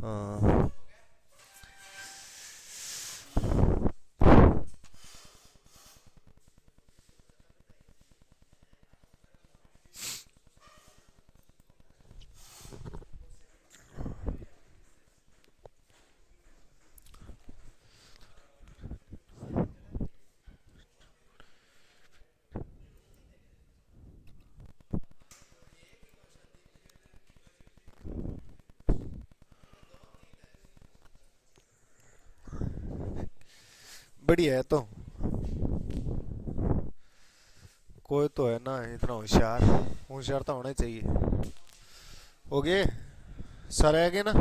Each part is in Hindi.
हाँ। बढ़िया है तो। कोई तो है ना इतना होशियार। होशियार तो होना ही चाहिए। हो गए। सारे आ गए ना।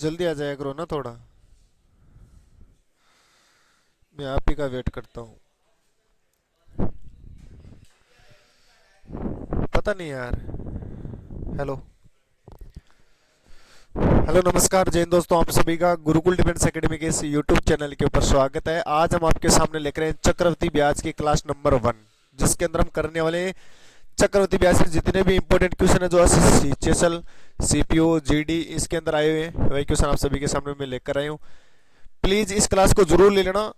जल्दी आ जाया करो ना थोड़ा। मैं आप ही का वेट करता हूँ। पता नहीं यार। हेलो। हेलो नमस्कार जय हिंद दोस्तों, आप सभी का गुरुकुल डिफेंस एकेडमी के इस यूट्यूब चैनल के ऊपर स्वागत है। आज हम आपके सामने लेकर आए हैं चक्रवृद्धि ब्याज की क्लास नंबर 1, जिसके अंदर हम करने वाले हैं चक्रवृद्धि ब्याज से जितने भी इंपॉर्टेंट क्वेश्चन है जो एसएससी चेसल सीपीओ जीडी इसके अंदर आए हुए हैं, वही क्वेश्चन आप सभी के सामने मैं लेकर आया हूँ। प्लीज इस क्लास को जरूर ले लेना।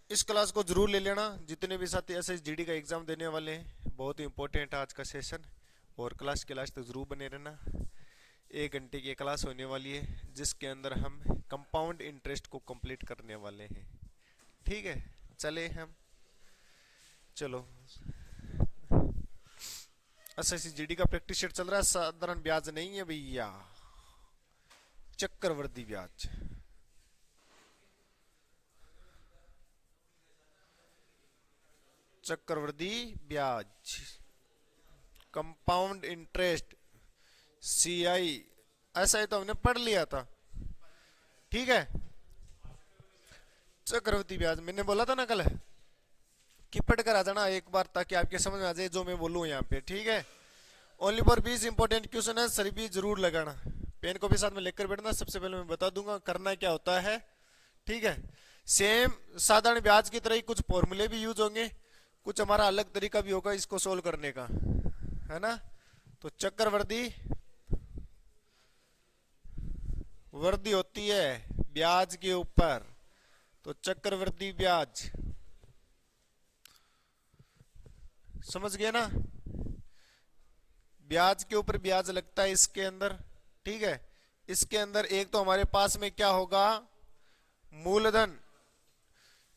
इस क्लास को जरूर ले लेना जितने भी साथी एसएस जीडी का एग्जाम देने वाले हैं। बहुत ही इंपॉर्टेंट है आज का सेशन। और क्लास के लास्ट तक जरूर बने रहना। 1 घंटे की क्लास होने वाली है जिसके अंदर हम कंपाउंड इंटरेस्ट को कंप्लीट करने वाले हैं। ठीक है, चले हम। चलो, एसएससी जीडी का प्रैक्टिस सेट चल रहा है। साधारण ब्याज नहीं है भैया, चक्रवृद्धि ब्याज। चक्रवृद्धि ब्याज, कंपाउंड इंटरेस्ट, सीआई। ऐसा ही तो हमने पढ़ लिया था। ठीक है, चक्रवृद्धि ब्याज मैंने बोला था ना कल कि पढ़ कर आ जाना एक बार ताकि आपके समझ में आ जाए जो मैं बोलूँ यहाँ पे। ठीक है, ओनली फॉर 20 इंपॉर्टेंट क्वेश्चन है, सर भी जरूर लगाना। पेन को भी साथ में लेकर बैठना। सबसे पहले मैं बता दूंगा करना क्या होता है। ठीक है, सेम साधारण ब्याज की तरह ही कुछ फॉर्मूले भी यूज होंगे, कुछ हमारा अलग तरीका भी होगा इसको सोल्व करने का, है ना। तो चक्रवृद्धि वृद्धि होती है ब्याज के ऊपर, तो चक्रवृद्धि ब्याज, समझ गए ना। ब्याज के ऊपर ब्याज लगता है इसके अंदर। ठीक है, इसके अंदर एक तो हमारे पास में क्या होगा, मूलधन।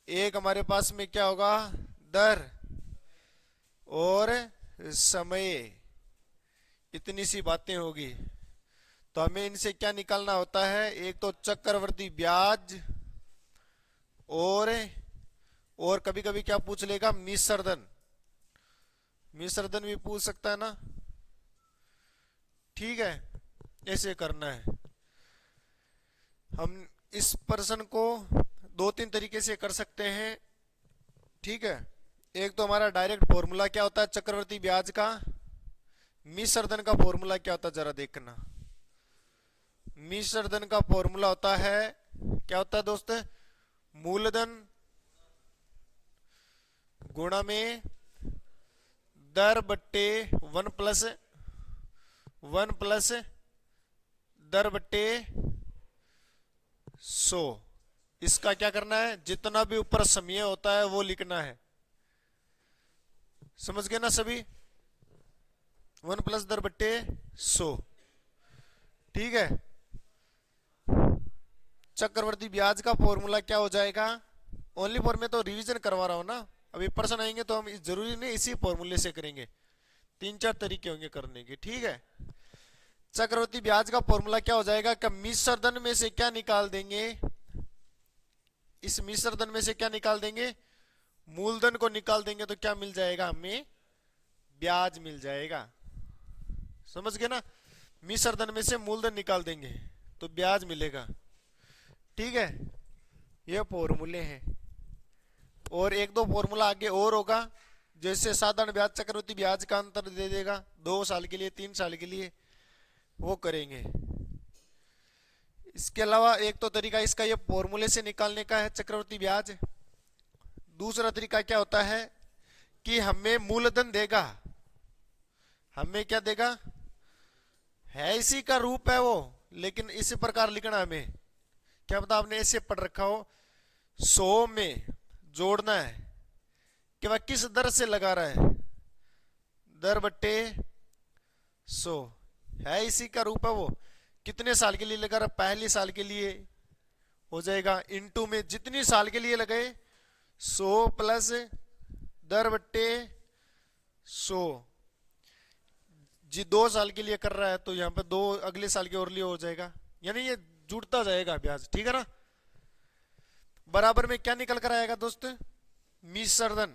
एक हमारे पास में क्या होगा, दर और समय। इतनी सी बातें होगी। तो हमें इनसे क्या निकालना होता है, एक तो चक्रवृद्धि ब्याज और कभी कभी क्या पूछ लेगा, मिश्रधन। मिश्रधन भी पूछ सकता है ना। ठीक है, ऐसे करना है। हम इस प्रश्न को 2-3 तरीके से कर सकते हैं। ठीक है, एक तो हमारा डायरेक्ट फॉर्मूला क्या होता है चक्रवृद्धि ब्याज का, मिश्रधन का फॉर्मूला क्या होता है जरा देखना। मिश्रधन का फॉर्मूला होता है, क्या होता है दोस्त, मूलधन गुणा में दर बट्टे 1 प्लस दर बट्टे 100। इसका क्या करना है, जितना भी ऊपर समय होता है वो लिखना है। समझ गए ना सभी, 1 प्लस दर बट्टे 100। ठीक है, चक्रवृद्धि ब्याज का फॉर्मूला क्या हो जाएगा, ओनली फॉर मैं तो रिवीजन करवा रहा हूं ना। अभी प्रश्न आएंगे तो हम जरूरी नहीं इसी फॉर्मूले से करेंगे, 3-4 तरीके होंगे करने के। ठीक है, चक्रवृद्धि ब्याज का फॉर्मूला क्या हो जाएगा कि मिश्रधन में से क्या निकाल देंगे, इस मिश्रधन में से क्या निकाल देंगे, मूलधन को निकाल देंगे तो क्या मिल जाएगा, हमें ब्याज मिल जाएगा। समझ गए ना, मिश्रधन में से मूलधन निकाल देंगे तो ब्याज मिलेगा। ठीक है, ये फॉर्मूले हैं। और 1-2 फॉर्मूला आगे और होगा, जैसे साधारण ब्याज चक्रवृद्धि ब्याज का अंतर दे देगा 2 साल के लिए 3 साल के लिए, वो करेंगे। इसके अलावा एक तो तरीका इसका ये फॉर्मूले से निकालने का है चक्रवृद्धि ब्याज। दूसरा तरीका क्या होता है कि हमें मूलधन देगा, हमें क्या देगा, है इसी का रूप है वो, लेकिन इसी प्रकार लिखना हमें। क्या पता आपने ऐसे पढ़ रखा हो, 100 में जोड़ना है कि वह किस दर से लगा रहा है, दर बट्टे 100। है इसी का रूप है वो, कितने साल के लिए लगा रहा, पहली साल के लिए हो जाएगा, इनटू में जितनी साल के लिए लगाए 100 प्लस दर बट्टे 100। जी 2 साल के लिए कर रहा है तो यहाँ पे 2 अगले साल के और लिए हो जाएगा, यानी ये जुड़ता जाएगा ब्याज, ठीक है ना। बराबर में क्या निकल कर आएगा दोस्त, मिसरदन,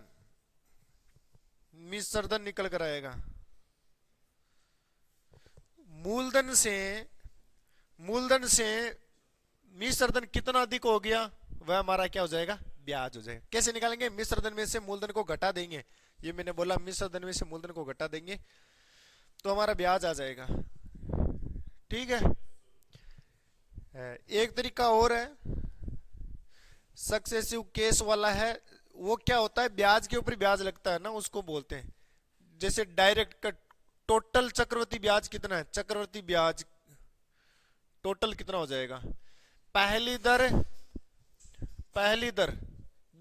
मिसरदन निकल कर आएगा। मूलधन से मिसरदन कितना अधिक हो गया, वह हमारा क्या हो जाएगा, ब्याज हो जाएगा। कैसे निकालेंगे, मिसरदन में से मूलधन को घटा देंगे, ये मैंने बोला मिसरदन में से मूलधन को घटा देंगे तो हमारा ब्याज आ जाएगा, ठीक है। एक तरीका और है, सक्सेसिव केस वाला है। वो क्या होता है, ब्याज के ऊपर ब्याज लगता है ना, उसको बोलते हैं जैसे डायरेक्ट कट। टोटल चक्रवर्ती ब्याज कितना है, चक्रवर्ती ब्याज टोटल कितना हो जाएगा, पहली दर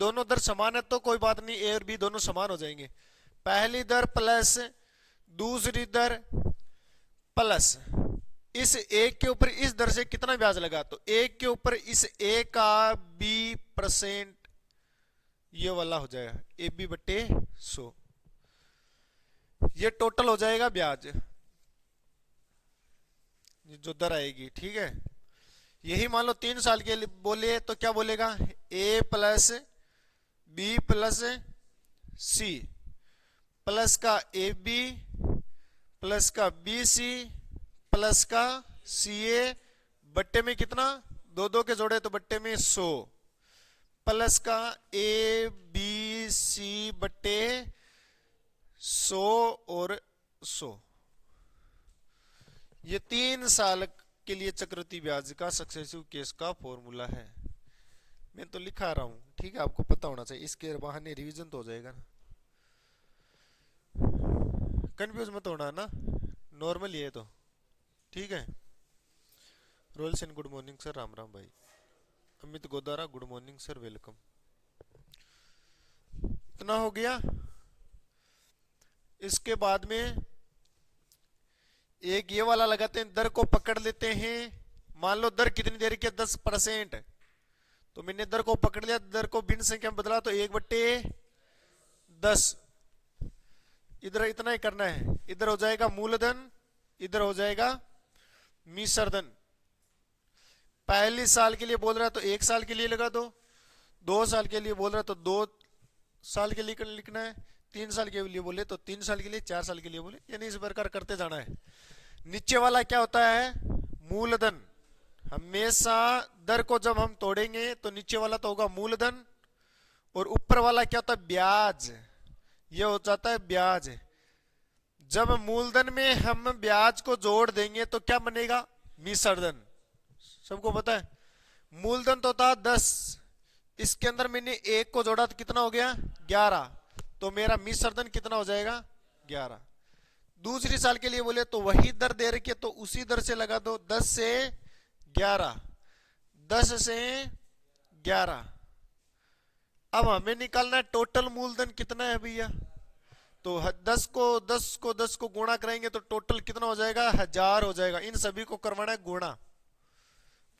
दोनों दर समान है तो कोई बात नहीं, ए और बी दोनों समान हो जाएंगे। पहली दर प्लस दूसरी दर प्लस इस एक के ऊपर इस दर से कितना ब्याज लगा, तो एक के ऊपर इस ए का B%, ये वाला हो जाएगा AB बट्टे 100, ये टोटल हो जाएगा ब्याज, जो दर आएगी, ठीक है। यही मान लो 3 साल के लिए बोले तो क्या बोलेगा, A plus B plus C plus का AB प्लस का BC प्लस का CA बट्टे में कितना, 2 के जोड़े तो बट्टे में 100 प्लस का ABC बट्टे 100 और 100। ये 3 साल के लिए चक्रवृद्धि ब्याज का सक्सेसिव केस का फॉर्मूला है। मैं तो लिखा रहा हूं, ठीक है, आपको पता होना चाहिए, इसके बहाने रिवीजन तो हो जाएगा ना, कंफ्यूज मत होना ना, नॉर्मल ये तो, ठीक है। Royal Sen good morning sir, राम राम भाई। Amit Godara good morning sir, welcome. इतना हो गया। इसके बाद में एक ये वाला लगाते हैं, दर को पकड़ लेते हैं। मान लो दर कितनी देर की, 10%, तो मैंने दर को पकड़ लिया, दर को भिन्न संख्या में बदला तो 1/10। इधर इतना ही करना है, इधर हो जाएगा मूलधन, इधर हो जाएगा मिसरधन। पहली साल के लिए बोल रहा है तो 1 साल के लिए लगा दो, 2 साल के लिए बोल रहा है तो 2 साल के लिए लिखना है, 3 साल के लिए बोले तो 3 साल के लिए, 4 साल के लिए बोले, यानी इस प्रकार करते जाना है। नीचे वाला क्या होता है, मूलधन। हमेशा दर को जब हम तोड़ेंगे तो नीचे वाला तो होगा मूलधन, और ऊपर वाला क्या होता है, ब्याज। ये हो जाता है ब्याज। जब मूलधन में हम ब्याज को जोड़ देंगे तो क्या बनेगा, मिसरधन। सबको पता है मूलधन तो होता 10, इसके अंदर मैंने 1 को जोड़ा तो कितना हो गया, 11, तो मेरा मिसरधन कितना हो जाएगा, 11। दूसरी साल के लिए बोले तो वही दर दे रखी है तो उसी दर से लगा दो, 10 से 11, 10 से 11। अब हमें निकालना है टोटल मूलधन कितना है भैया, तो 10 को गुणा करेंगे तो टोटल कितना हो जाएगा, 1000 हो जाएगा। इन सभी को करवाना है गुणा,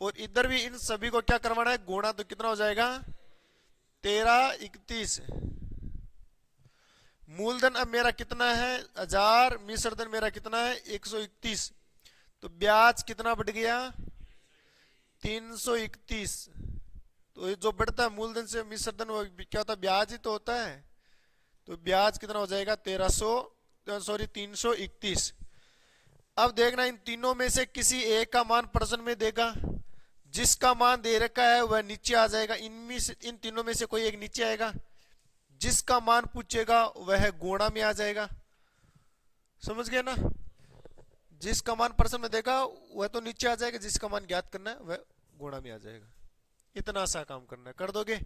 और इधर भी इन सभी को क्या करवाना है, गुणा, तो कितना हो जाएगा, 1331। मूलधन अब मेरा कितना है, 1000, मिसरधन मेरा कितना है, 131, तो ब्याज कितना बढ़ गया, 331। तो जो बढ़ता है मूलधन से मिसरधन वो क्या होता है, ब्याज ही तो होता है, तो ब्याज कितना हो जाएगा, 331। अब देखना इन तीनों में से किसी एक का मान प्रश्न में देगा, जिसका मान दे रखा है वह नीचे आ जाएगा, इनमें से इन तीनों में से कोई एक नीचे आएगा, जिसका मान पूछेगा वह गुणा में आ जाएगा। समझ गए ना, जिसका मान प्रश्न में देगा वह तो नीचे आ जाएगा, जिसका मान ज्ञात करना है वह गुणा में आ जाएगा। इतना सा काम करना है, कर दोगे।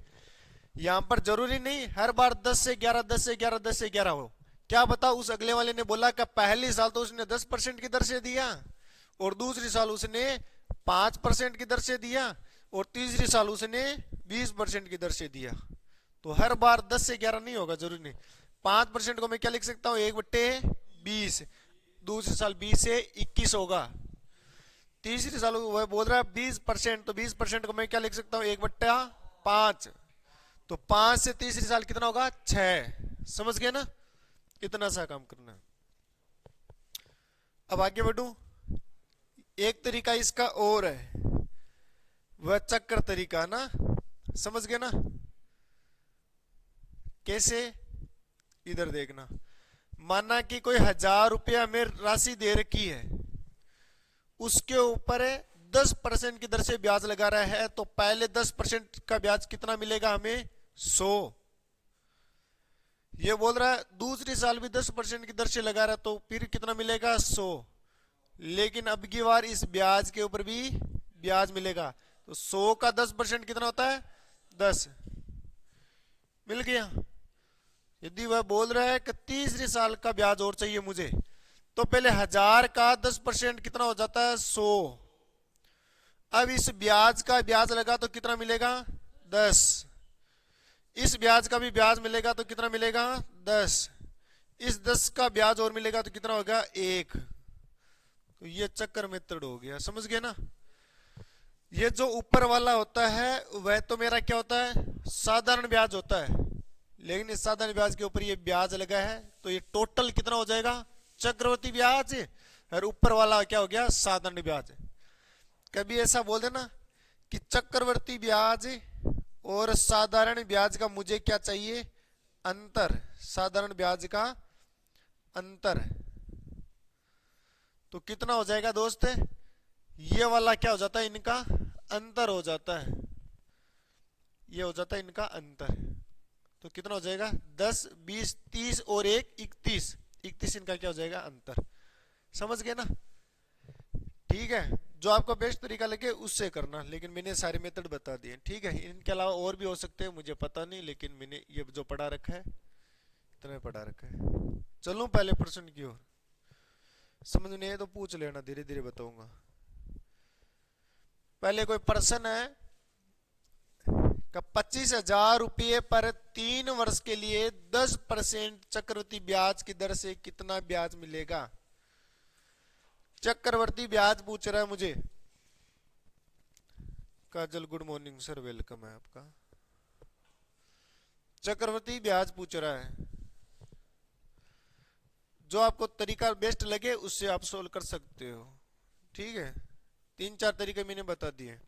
यहां पर जरूरी नहीं हर बार 10 से 11, 10 से 11, 10 से 11 हो। क्या बताओ, उस अगले वाले ने बोला कि पहले साल तो उसने 10% की दर से दिया, और दूसरी साल उसने 5% की दर से दिया, और तीसरी साल उसने 20% की दर से दिया। तो हर बार 10 से 11 नहीं होगा, जरूरी नहीं। 5% को मैं क्या लिख सकता हूँ, 1/20। दूसरी साल 20 से 21 होगा। तीसरी साल वह बोल रहा है 20%, तो 20% को मैं क्या लिख सकता हूँ, 1/5। तो 5 से तीसरी साल कितना होगा, 6। समझ गए ना, इतना सा काम करना है। अब आगे बढ़ू। एक तरीका इसका और है, वह चक्कर तरीका ना, समझ गए ना कैसे। इधर देखना, माना कि कोई 1000 रुपया में राशि दे रखी है, उसके ऊपर 10% की दर से ब्याज लगा रहा है, तो पहले 10% का ब्याज कितना मिलेगा हमें, 100। ये बोल रहा है दूसरी साल भी 10% की दर से लगा रहा है, तो फिर कितना मिलेगा, 100। लेकिन अब की बार इस ब्याज के ऊपर भी ब्याज मिलेगा, तो 100 का 10% कितना होता है, 10। मिल गया। यदि वह बोल रहा है कि तीसरी साल का ब्याज और चाहिए मुझे, तो पहले 1000 का 10% कितना हो जाता है, 100। अब इस ब्याज का ब्याज लगा तो कितना मिलेगा, 10। इस ब्याज का भी ब्याज मिलेगा तो कितना मिलेगा, 10। इस 10 का ब्याज और मिलेगा तो कितना होगा, 1। तो ये चक्कर मेथड हो गया, समझ गए ना। ये जो ऊपर वाला होता है वह तो मेरा क्या होता है, साधारण ब्याज होता है, लेकिन इस साधारण ब्याज के ऊपर ये ब्याज लगा है, तो ये टोटल कितना हो जाएगा, चक्रवर्ती ब्याज। और ऊपर वाला क्या हो गया, साधारण ब्याज। कभी ऐसा बोल देना कि चक्रवर्ती ब्याज और साधारण ब्याज का मुझे क्या चाहिए, अंतर। साधारण ब्याज का अंतर, तो कितना हो जाएगा दोस्त, ये वाला क्या हो जाता है, इनका अंतर हो जाता है। ये हो जाता है इनका अंतर। तो कितना हो जाएगा, 10, 20, 30 और 1, 31। 31 इनका क्या हो जाएगा, अंतर। समझ गए ना। ठीक है, जो आपको बेस्ट तरीका लगे उससे करना, लेकिन मैंने सारे मेथड बता दिए। ठीक है, इनके अलावा और भी हो सकते हैं, मुझे पता नहीं, लेकिन मैंने ये जो पढ़ा रखा है इतना पढ़ा रखा है। चलूं पहले प्रश्न की ओर। समझ नहीं है तो पूछ लेना, धीरे धीरे बताऊंगा। पहले कोई प्रश्न है का 25,000 रुपये पर 3 वर्ष के लिए 10% चक्रवर्ती ब्याज की दर से कितना ब्याज मिलेगा। चक्रवर्ती ब्याज पूछ रहा है मुझे। काजल गुड मॉर्निंग सर, वेलकम है आपका। चक्रवर्ती ब्याज पूछ रहा है, जो आपको तरीका बेस्ट लगे उससे आप सोल्व कर सकते हो। ठीक है, 3-4 तरीके मैंने बता दिए।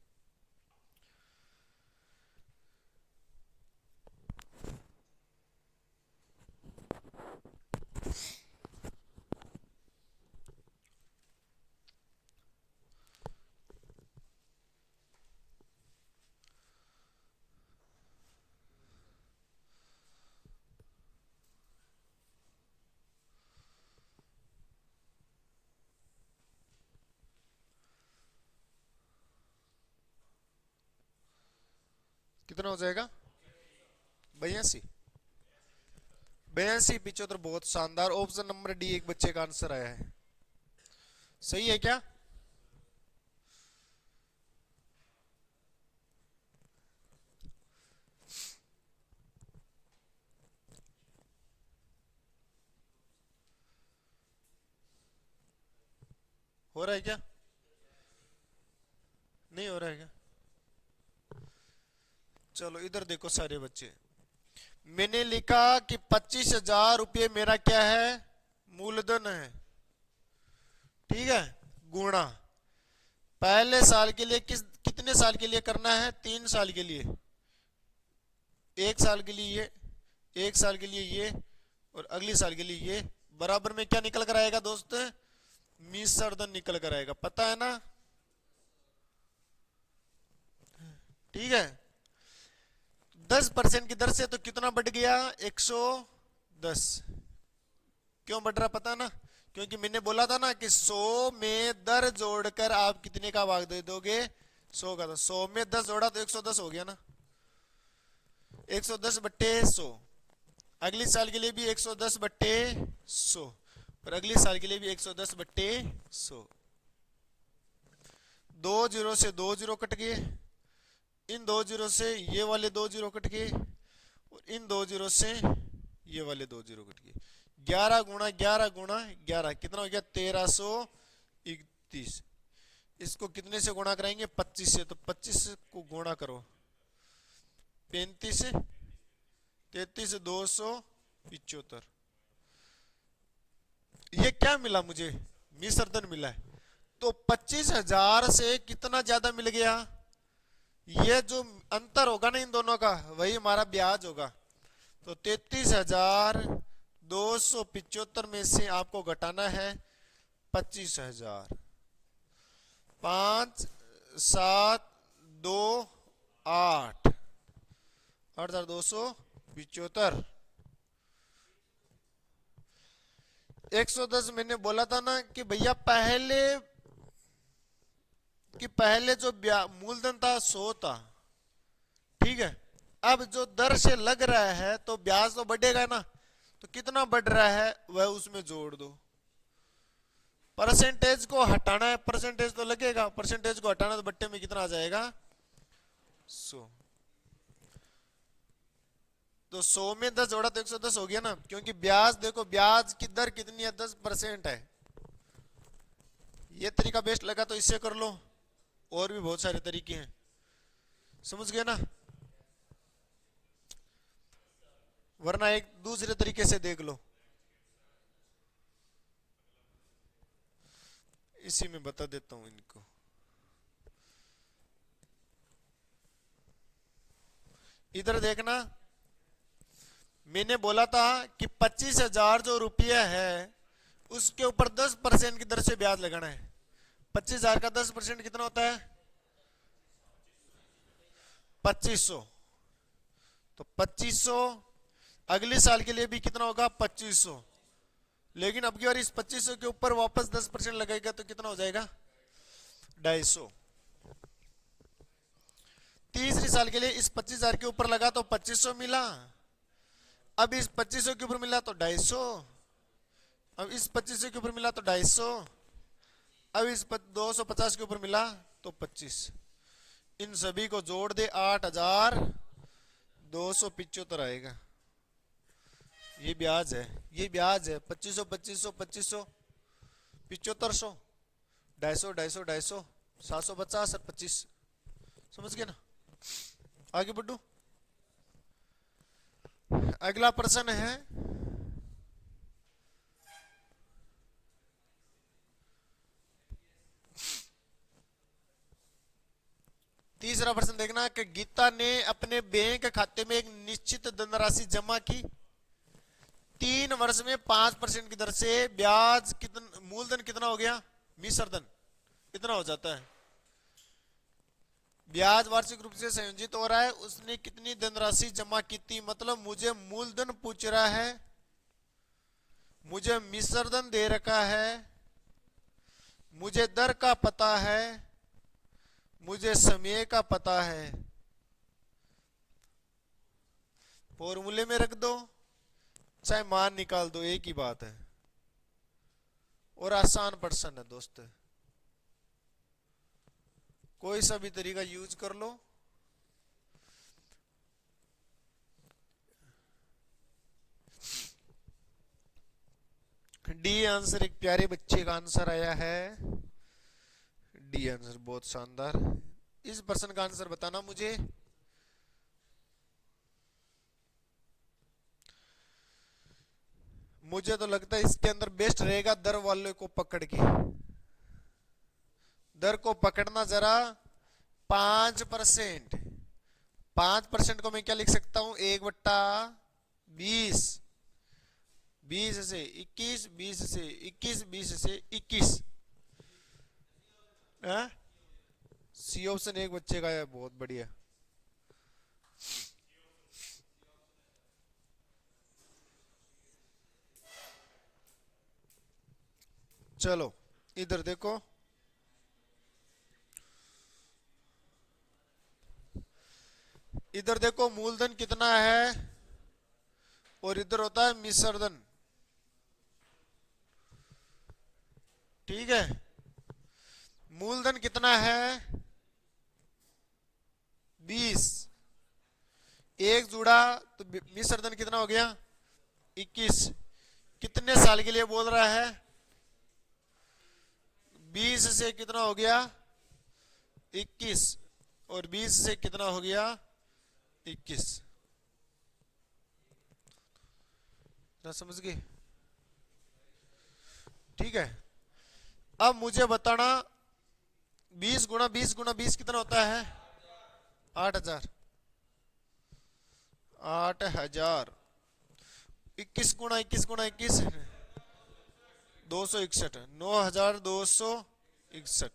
कितना हो जाएगा, 82। 82, 75, बहुत शानदार। ऑप्शन नंबर डी एक बच्चे का आंसर आया है। सही है क्या, हो रहा है क्या, नहीं हो रहा है क्या। चलो इधर देखो सारे बच्चे, मैंने लिखा कि 25,000 रुपये मेरा क्या है, मूलधन है। ठीक है, गुणा पहले साल के लिए कितने साल के लिए करना है, 3 साल के लिए। 1 साल के लिए ये, 1 साल के लिए ये, और अगली साल के लिए ये। बराबर में क्या निकल कर आएगा दोस्त, मिश्रधन निकल कर आएगा, पता है ना। ठीक है, 10% की दर से तो कितना बढ़ गया, 110। क्यों बढ़ रहा पता ना, क्योंकि मैंने बोला था ना कि 100 में दर जोड़कर आप कितने का भाग दे दोगे, 100 का। तो 100 में 10 जोड़ा तो 110 हो गया ना, 110/100। अगली साल के लिए भी 110/100, और अगली साल के लिए भी 110/100। दो जीरो से दो जीरो कट गए, इन दो जीरो से ये वाले दो जीरो कट गए, और इन दो जीरो से ये वाले दो जीरो कट गए। 11 गुणा 11 गुणा 11 कितना हो गया? 1331। इसको कितने से गुणा कराएंगे? 25 से। तो 25 को गुणा करो, 35 33 275। ये क्या मिला मुझे? मिश्रधन मिला है। तो 25,000 से कितना ज्यादा मिल गया? ये जो अंतर होगा ना इन दोनों का, वही हमारा ब्याज होगा। तो 33,275 में से आपको घटाना है 25,000। 5 7 2 8 8,275। 110 मैंने बोला था ना कि भैया पहले जो मूलधन था 100 था, ठीक है। अब जो दर से लग रहा है तो ब्याज तो बढ़ेगा ना, तो कितना बढ़ रहा है वह उसमें जोड़ दो। परसेंटेज को हटाना है, परसेंटेज तो लगेगा, परसेंटेज को हटाना तो बट्टे में कितना आ जाएगा? 100। तो 100 में 10 जोड़ा तो 110 हो गया ना, क्योंकि ब्याज देखो, ब्याज की दर कितनी है? 10% है। ये तरीका बेस्ट लगा तो इससे कर लो, और भी बहुत सारे तरीके हैं, समझ गए ना? वरना एक दूसरे तरीके से देख लो, इसी में बता देता हूं इनको। इधर देखना, मैंने बोला था कि 25,000 जो रुपया है उसके ऊपर 10% की दर से ब्याज लगाना है। 25,000 का 10% कितना होता है? 2500। तो 2500 अगले साल के लिए भी कितना होगा? 2500। लेकिन अब की बार इस 2500 के ऊपर वापस 10% लगेगा तो कितना हो जाएगा? 250। तीसरे साल के लिए इस 25,000 के ऊपर लगा तो 2500 मिला, अब इस 2500 के ऊपर मिला तो 250, अब इस 2500 के ऊपर मिला तो 250, अब इस 250 के ऊपर मिला तो 25। इन सभी को जोड़ दे 8,275 आएगा। ये ब्याज है, ये ब्याज है। 2500 2500 2500 7500 250 250 250 750 और 25। समझ गए ना? आगे बढ़ू। अगला प्रश्न है, तीसरा प्रश्न देखना कि गीता ने अपने बैंक खाते में एक निश्चित धनराशि जमा की। 3 वर्ष में 5% की दर से ब्याज कितना, मूलधन कितना हो गया? मिश्रधन कितना हो जाता है? ब्याज वार्षिक रूप से संयोजित हो रहा है। उसने कितनी धनराशि जमा की थी? मतलब मुझे मूलधन पूछ रहा है, मुझे मिश्रधन दे रखा है, मुझे दर का पता है, मुझे समय का पता है। फॉर्मूले में रख दो चाहे मान निकाल दो, एक ही बात है। और आसान प्रश्न है दोस्त, कोई सा भी तरीका यूज कर लो। डी आंसर, एक प्यारे बच्चे का आंसर आया है। डी आंसर बहुत शानदार। इस प्रश्न का आंसर बताना मुझे। मुझे तो लगता है इसके अंदर बेस्ट रहेगा दर वाले को पकड़ के, दर को पकड़ना जरा। 5%, 5% को मैं क्या लिख सकता हूं? 1/20, 20 से 21, 20 से 21, 20 से 21। सी ऑप्शन एक बच्चे का है, बहुत बढ़िया। चलो इधर देखो, इधर देखो मूलधन कितना है और इधर होता है मिश्रधन, ठीक है। मूलधन कितना है 20, एक जुड़ा तो मिश्र धन कितना हो गया 21। कितने साल के लिए बोल रहा है 20 से कितना हो गया 21 और 20 से कितना हो गया 21। ना समझ गए? ठीक है। अब मुझे बताना 20 गुणा 20 गुणा 20 कितना होता है 8000। 8000 21 गुणा 21 गुणा 21 261 9261।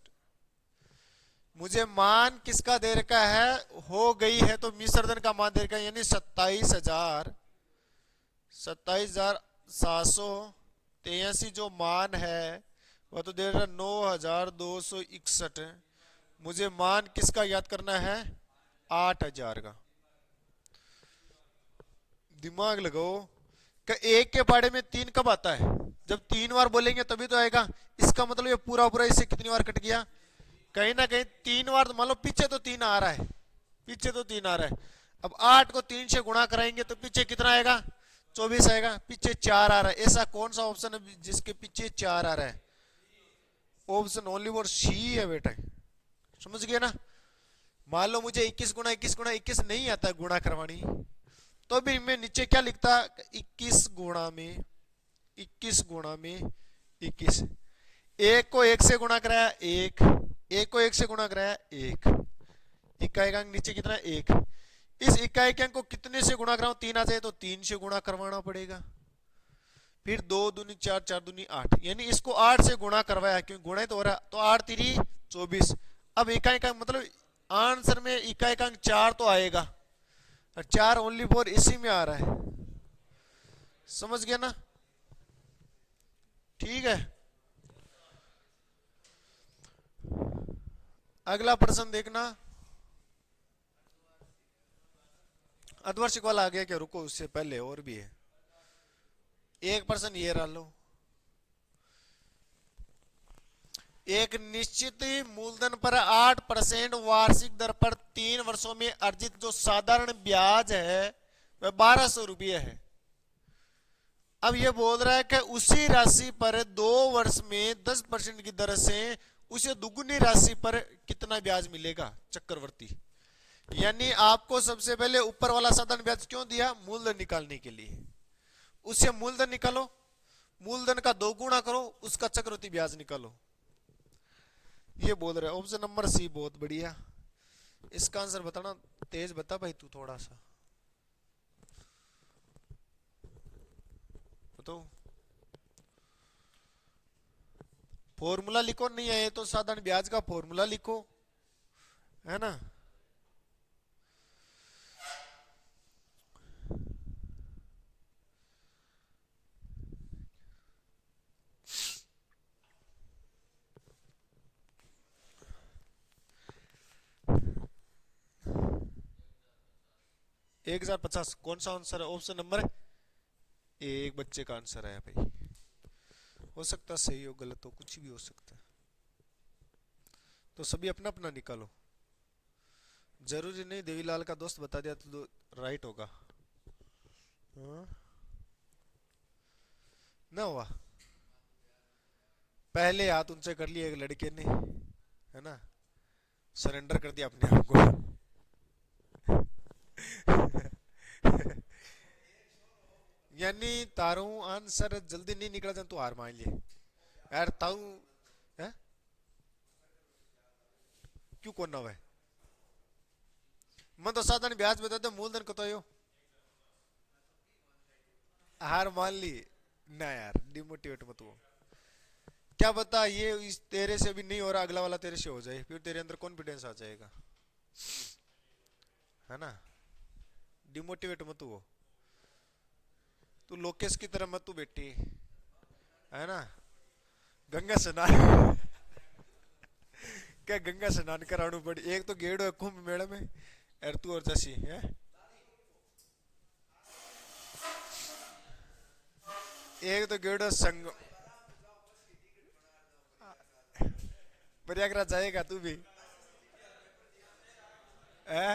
मुझे मान किसका दे रखा है हो गई है तो मिश्रधन का मान दे रखा है यानी 27,783 जो मान है वह तो दे रहा 9261। मुझे मान किसका याद करना है 8000 का। दिमाग लगाओ कि एक के बारे में 3 कब आता है जब 3 बार बोलेंगे तभी तो आएगा। इसका मतलब ये पूरा पूरा इससे कितनी बार कट गया कहीं ना कहीं 3 बार। मान लो पीछे तो 3 आ रहा है पीछे तो 3 आ रहा है। अब 8 को 3 से गुणा कराएंगे तो पीछे कितना आएगा 24 आएगा। पीछे 4 आ रहा है। ऐसा कौन सा ऑप्शन है जिसके पीछे 4 आ रहा है? ऑप्शन ओनली फॉर सी है बेटा। समझ गए ना? मान लो मुझे 21 गुणा 21 गुणा 21 नहीं आता गुणा करवानी तो भी मैं नीचे क्या लिखता 21 गुणा में 21 गुणा में 21। एक को एक से गुणा कराया एक को एक से गुणा कराया एक। इकाई अंक नीचे कितना एक। इस इकाई के अंक को कितने से गुणा कराऊं 3 आ जाए तो 3 से गुणा करवाना पड़ेगा। फिर 2 दूनी 4 4 दूनी 8 यानी इसको 8 से गुणा करवाया क्योंकि गुणा तो हो रहा तो 8 3 24। अब इकाई का मतलब आंसर में इकाई का अंक 4 तो आएगा और 4 ओनली फॉर इसी में आ रहा है। समझ गया ना? ठीक है। अगला प्रश्न देखना। अर्धवार्षिक वाला आ गया क्या? रुको उससे पहले और भी है एक प्रश्न ये रहा लो। एक निश्चित मूलधन पर 8% वार्षिक दर पर 3 वर्षों में अर्जित जो साधारण ब्याज है वह 1200 रुपये है। अब यह बोल रहा है कि उसी राशि पर 2 वर्ष में 10% की दर से उसे दुगुनी राशि पर कितना ब्याज मिलेगा चक्रवर्ती। यानी आपको सबसे पहले ऊपर वाला साधारण ब्याज क्यों दिया? मूलधन निकालने के लिए। उससे मूलधन निकालो, मूलधन का 2 गुणा करो, उसका चक्रवर्ती ब्याज निकालो। ये बोल रहे ऑप्शन नंबर सी बहुत बढ़िया। इसका आंसर बताना। तेज बता भाई तू थोड़ा सा बताओ। फॉर्मूला लिखो, नहीं है तो साधारण ब्याज का फॉर्मूला लिखो, है ना। एक 1050 कौन सा आंसर है? ऑप्शन नंबर एक बच्चे का आंसर है भाई। हो सकता सही हो गलत हो कुछ भी हो सकता है तो सभी अपना अपना निकालो। जरूरी नहीं देवीलाल का दोस्त बता दिया तो राइट होगा। हाँ? ना हुआ पहले हाथ उनसे कर लिया एक लड़के ने, है ना, सरेंडर कर दिया अपने आप को। यानी तारू आंसर जल्दी नहीं निकला जाए तो हार मान लिए यार ताऊ है क्यों कौन ना हुआ? मैं तो साधारण ब्याज बता दो मूलधन को तो यो हार मान ली ना यार। डिमोटिवेट मत हो। क्या पता ये इस तेरे से भी नहीं हो रहा अगला वाला तेरे से हो जाए फिर तेरे अंदर कॉन्फिडेंस आ जाएगा, है ना। डिमोटिवेट मत हो। तू लोकेश की तरह मत तू बेटी, है ना। गंगा स्नान क्या गंगा स्नान कराणु पड़ी। एक तो गेड़ो है कुंभ मेले में और तू और जसी है। एक तो गेड़ो संग प्रयागराज जाएगा तू भी? है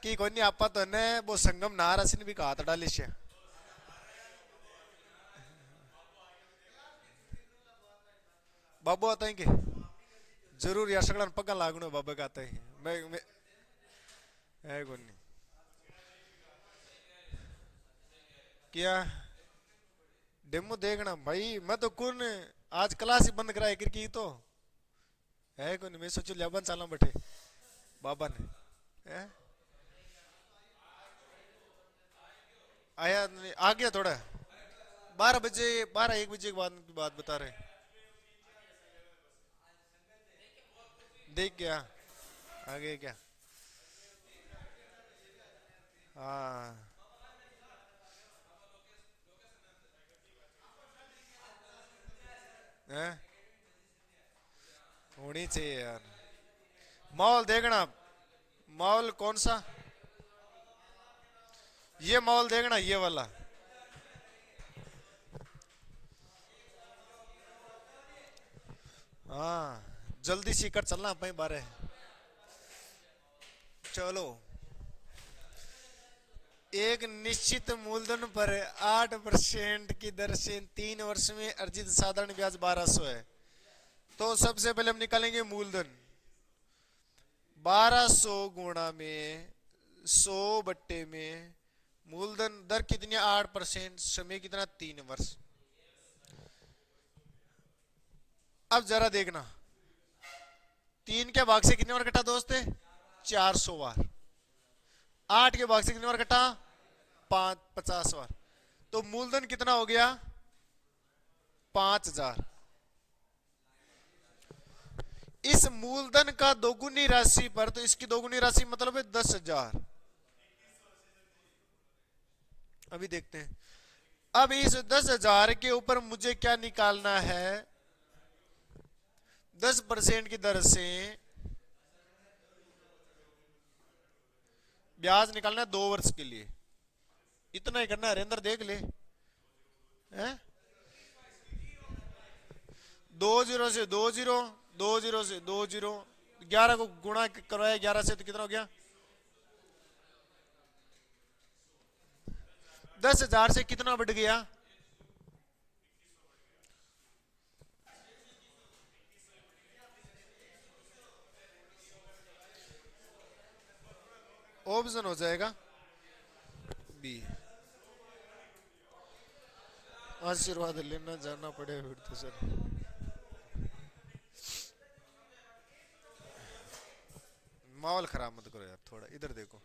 कि कोई नहीं आपा तो ने वो संगम नारासिन भी कहा था डालिश है। बाबू आता है कि जरूर यार सगळ्यांना पक्का लागणं बाबा का आता है मैं है कोई नहीं क्या डेमो देखना भाई मैं तो कौन आज क्लास ही बंद कराया क्रिकेट तो है कोई नहीं मैं सोचू लेबन साल बैठे बाबा ने है आया नहीं आ गया थोड़ा 12 बजे 12-1 बजे के बाद की बात बता रहे देख क्या आ गए क्या हाँ है होनी चाहिए यार मॉल देखना मॉल कौन सा ये मॉल देखना ये वाला हाँ जल्दी सीकर चलना अपने बारे चलो एक निश्चित मूलधन पर 8% की दर से 3 वर्ष में अर्जित साधारण ब्याज 1200 है तो सबसे पहले हम निकालेंगे मूलधन 1200 गुणा में 100 में मूलधन दर कितनी 8% समय कितना 3 वर्ष अब जरा देखना 3 के भाग से कितने बार कटा दोस्त है 400 बार 8 के भाग से कितने बार कटा 50 बार तो मूलधन कितना हो गया 5000 इस मूलधन का दोगुनी राशि पर तो इसकी दोगुनी राशि मतलब है 10,000 अभी देखते हैं अब इस 10,000 के ऊपर मुझे क्या निकालना है 10% की दर से ब्याज निकालना है 2 वर्ष के लिए इतना ही करना है हरेंद्र देख ले हैं 20 से 20 20 से 20 11 को गुणा करवाया 11 से तो कितना हो गया 10,000 से कितना बढ़ गया ऑप्शन हो जाएगा बी आशीर्वाद लेना जाना पड़ेगा फिर तो सर माहौल खराब मत करो यार थोड़ा इधर देखो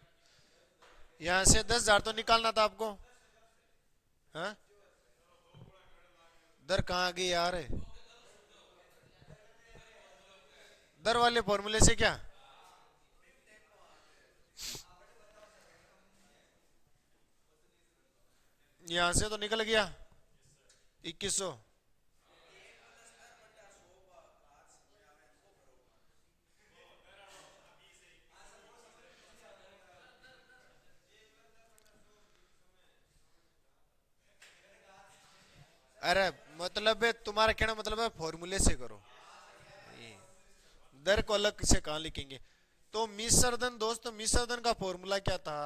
यहां से 10,000 तो निकालना था आपको हाँ दर कहाँ गई यार दर वाले फॉर्मूले से क्या यहां से तो निकल गया 2100 अरे मतलब है तुम्हारा कहना मतलब है फॉर्मूले से करो दर को अलग से कहां लिखेंगे तो मिश्रधन दोस्तों मिश्रधन का फॉर्मूला क्या था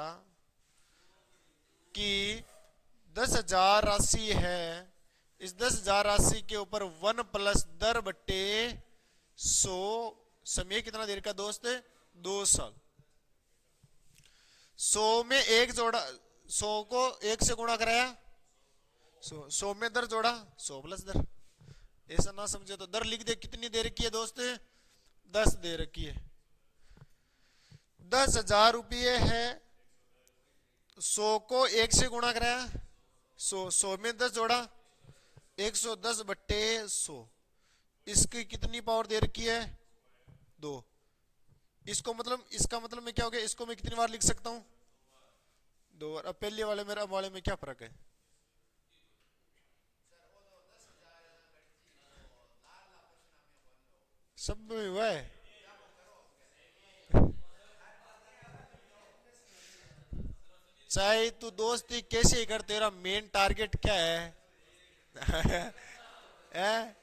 कि 10,000 राशि है इस 10,000 राशि के ऊपर 1 + दर बट्टे 100 समय कितना देर का दोस्त है 2 साल 100 में एक जोड़ा 100 को 1 से गुणा कराया 100 में दर जोड़ा 100 + दर ऐसा ना समझे तो दर लिख दे कितनी दे रखी है दोस्त 10 दे रखी है 10,000 रुपये है 100 को 1 से गुणा कराया 100 में 10 जोड़ा 110 बट्टे 100 इसकी कितनी पावर दे रखी है 2 इसको मतलब इसका मतलब मैं क्या हो गया इसको मैं कितनी बार लिख सकता हूं 2 बार अब पहले वाले मेरा वाले में क्या फर्क है सब में हुआ है चाहे तू दोस्ती कैसे ही कर तेरा मेन टारगेट क्या है है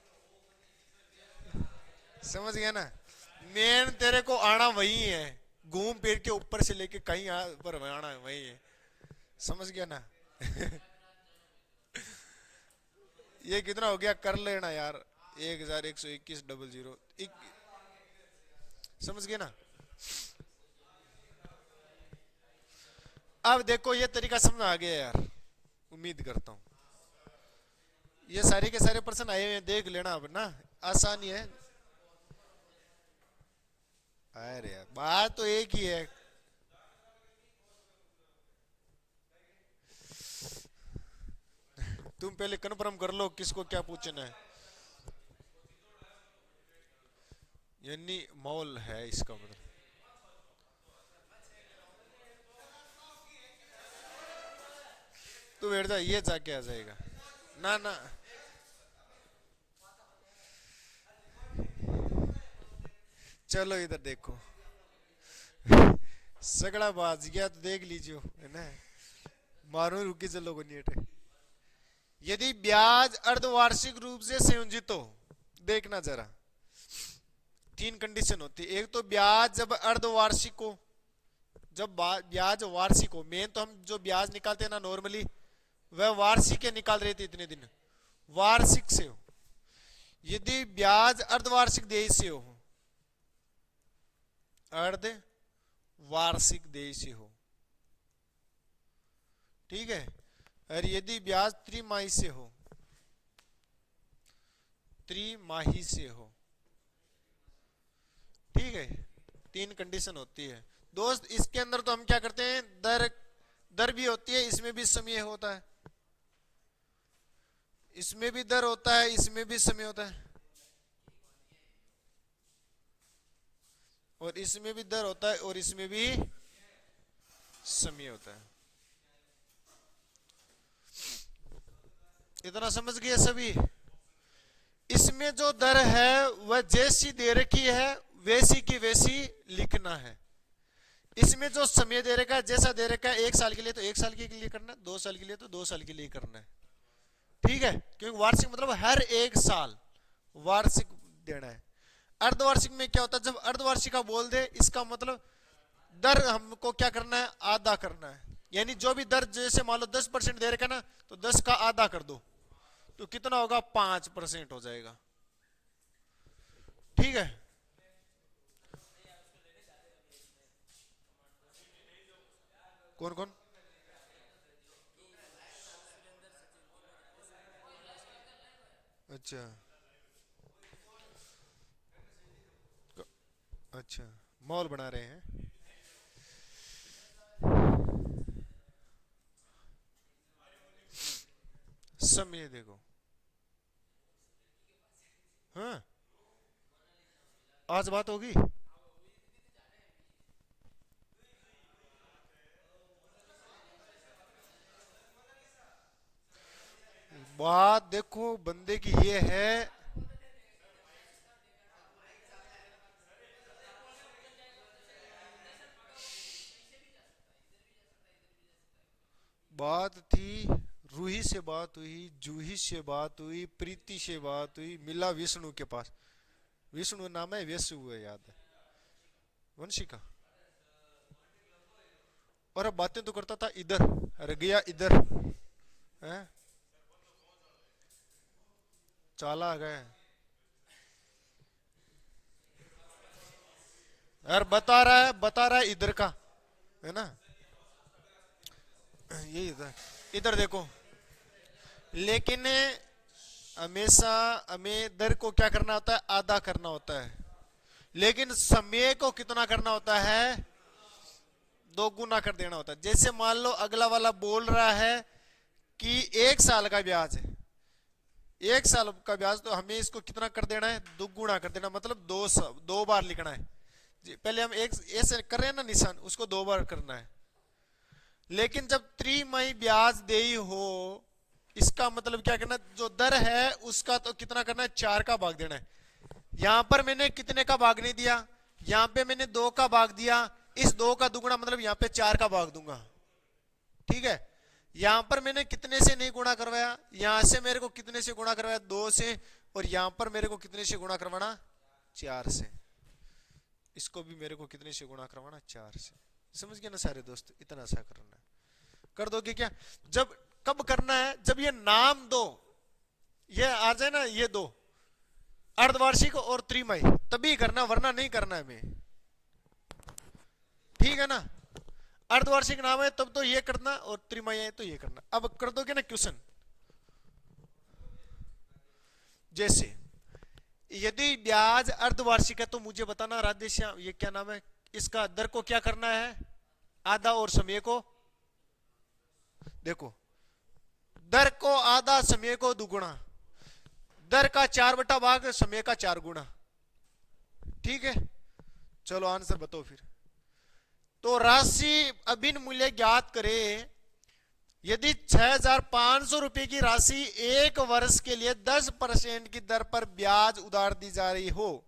समझ गया ना। मेन तेरे को आना वही है, घूम फिर के ऊपर से लेके कहीं पर आना वही है। समझ गया ना। ये कितना हो गया कर लेना यार, 1121.00 समझ गए ना। अब देखो ये तरीका समझ आ गया यार, उम्मीद करता हूँ। ये सारे के सारे प्रश्न आए हुए हैं, देख लेना अब ना, आसानी है। अरे यार बात तो एक ही है। तुम पहले कन्फर्म कर लो किसको क्या पूछना है। यानी मॉल है इसका मतलब। तू बैठ जा, ये जाके आ जाएगा। ना ना, चलो इधर देखो। सगड़ा बाज गया तो देख लीजिए, है ना। मारो रुकी चलो को नीट है। यदि ब्याज अर्धवार्षिक रूप से संयोजित हो, देखना जरा, तीन कंडीशन होती है। एक तो ब्याज जब अर्धवार्षिक हो, जब ब्याज वार्षिक हो। मेन तो हम जो ब्याज निकालते हैं ना नॉर्मली, वह वार्षिक के निकाल रहे थे इतने दिन, वार्षिक से हो। यदि ब्याज अर्धवार्षिक देय से हो, अर्ध वार्षिक देय से हो, ठीक है। और यदि ब्याज त्रिमाही से हो, त्रिमाही से हो, ठीक है। तीन कंडीशन होती है दोस्त। इसके अंदर तो हम क्या करते हैं, दर दर भी होती है, इसमें भी समय होता है, इसमें भी दर होता है, इसमें भी समय होता है, और इसमें भी दर होता है और इसमें भी समय होता है। इतना समझ गए सभी। इसमें जो दर है वह जैसी दे रखी है वैसी की वैसी लिखना है। इसमें जो समय दे रखा है, जैसा दे रखा है, 1 साल के लिए तो 1 साल के लिए करना है, 2 साल के लिए तो 2 साल के लिए करना है, ठीक है। क्योंकि वार्षिक मतलब हर 1 साल वार्षिक देना है। अर्धवार्षिक में क्या होता है, जब अर्धवार्षिक का बोल दे, इसका मतलब दर हमको क्या करना है, आधा करना है। यानी जो भी दर, जैसे मान लो 10% दे रखा ना, तो 10 का आधा कर दो, तो कितना होगा, 5% हो जाएगा, ठीक है। कौन कौन। अच्छा अच्छा, मॉल बना रहे हैं। समय देखो, हाँ आज बात होगी। बात देखो बंदे की ये है। बात थी, रूही से बात हुई, जूही से बात हुई, प्रीति से बात हुई, मिला विष्णु के पास। विष्णु नाम है, व्यसु है, याद है, वंशिका। और अब बातें तो करता था इधर, अरे गया इधर है, चाला गए। यार बता रहा है इधर का, है ना। ये इधर, इधर देखो। लेकिन हमेशा हमें दर को क्या करना होता है, आधा करना होता है। लेकिन समय को कितना करना होता है, 2 गुना कर देना होता है। जैसे मान लो अगला वाला बोल रहा है कि 1 साल का ब्याज है, 1 साल का ब्याज, तो हमें इसको कितना कर देना है, 2 गुना कर देना, मतलब 2 बार लिखना है। पहले हम एक ऐसे कर रहे हैं ना निशान, उसको 2 बार करना है। लेकिन जब त्रिमाही ब्याज देई हो, इसका मतलब क्या करना, जो दर है उसका तो कितना करना है, 4 का भाग देना है। यहां पर मैंने कितने का भाग नहीं दिया, यहां पे मैंने 2 का भाग दिया, इस 2 का दुगुना मतलब यहां पे 4 का भाग दूंगा, ठीक है। यहां पर मैंने कितने से नहीं गुणा करवाया, यहां से मेरे को कितने से गुणा करवाया, 2 से, और यहां पर मेरे को कितने से गुणा करवाना, 4 से। इसको भी मेरे को कितने से गुणा करवाना, 4 से। समझ गए ना सारे दोस्त, इतना सा करना है। कर दोगे क्या? जब कब करना है, जब ये नाम दो ये आ जाए ना, ये दो अर्धवार्षिक और त्रिमाही, तभी करना, वरना नहीं करना है मैं। ठीक है ना? अर्धवार्षिक नाम है तब तो ये करना, और त्रिमाही है तो ये करना। अब कर दोगे ना क्वेश्चन, जैसे यदि ब्याज अर्धवार्षिक है तो मुझे बताना राधेश्याम, ये क्या नाम है, इसका दर को क्या करना है, आधा, और समय को देखो, दर को आधा, समय को दुगुना, दर का 4/भाग, समय का 4 गुना। ठीक है, चलो आंसर बताओ फिर। तो राशि अभिन्न मूल्य ज्ञात करें। यदि 6,500 रुपए की राशि 1 वर्ष के लिए 10% की दर पर ब्याज उधार दी जा रही हो,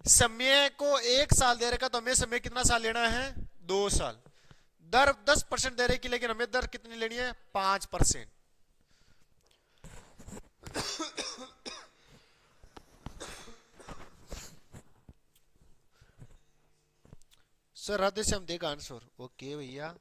समय को 1 साल दे रखा, तो हमें समय कितना साल लेना है, 2 साल। दर 10% दे रही, लेकिन हमें दर कितनी लेनी है, 5%। सर राधे से हम देगा आंसर। ओके भैया,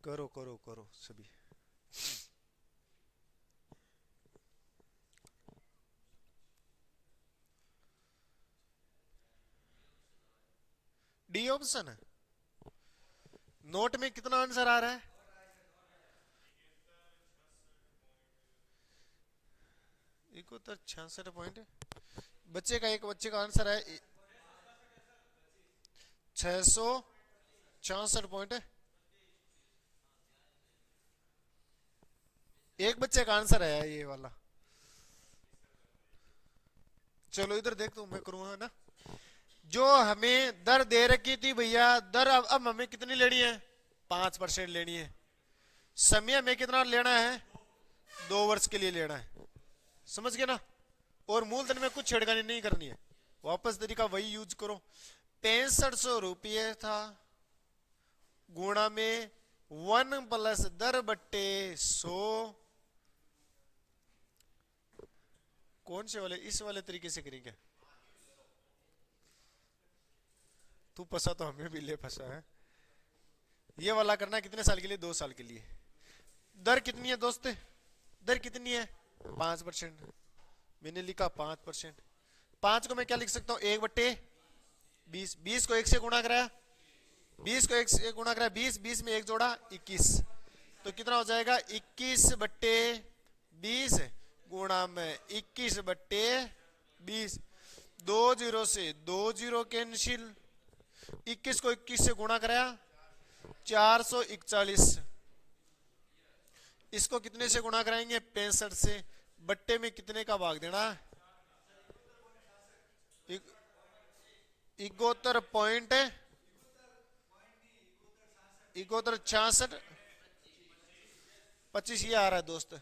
करो करो करो सभी। डी ऑप्शन है। नोट में कितना आंसर आ रहा है, 7166 पॉइंट। बच्चे का, एक बच्चे का आंसर है 666 पॉइंट। एक बच्चे का आंसर है ये वाला। चलो इधर देख, तो मैं करूंगा ना। जो हमें दर दे रखी थी भैया, दर अब हमें कितनी लेनी है, 5% लेनी है। समय हमें कितना लेना है, 2 वर्ष के लिए लेना है। समझ गए ना? और मूलधन में कुछ छेड़खानी नहीं करनी है, वापस तरीका वही यूज करो। 6500 रुपये था, गुणा में 1 प्लस दर बट्टे 100। कौन से वाले, इस वाले तरीके से करेंगे? तू फंसा तो हमें भी ले फंसा है। ये वाला करना कितने साल के लिए, 2 साल के लिए। दर कितनी है दोस्त, दर कितनी है, 5%। मैंने लिखा 5%। 5 को मैं क्या लिख सकता हूं, 1/20। 20 को 1 से गुणा कराया, 20 को 1 से गुणा कराया, 20 में 1 जोड़ा 21। तो कितना हो जाएगा, 21/20 गुणा में 21/20। 2 जीरो से 2 जीरो कैंसिल। 21 को 21 से गुणा कराया, 441। इसको कितने से गुणा कराएंगे, 65 से। बट्टे में कितने का भाग देना, 71.66। 25 ये आ रहा है दोस्त।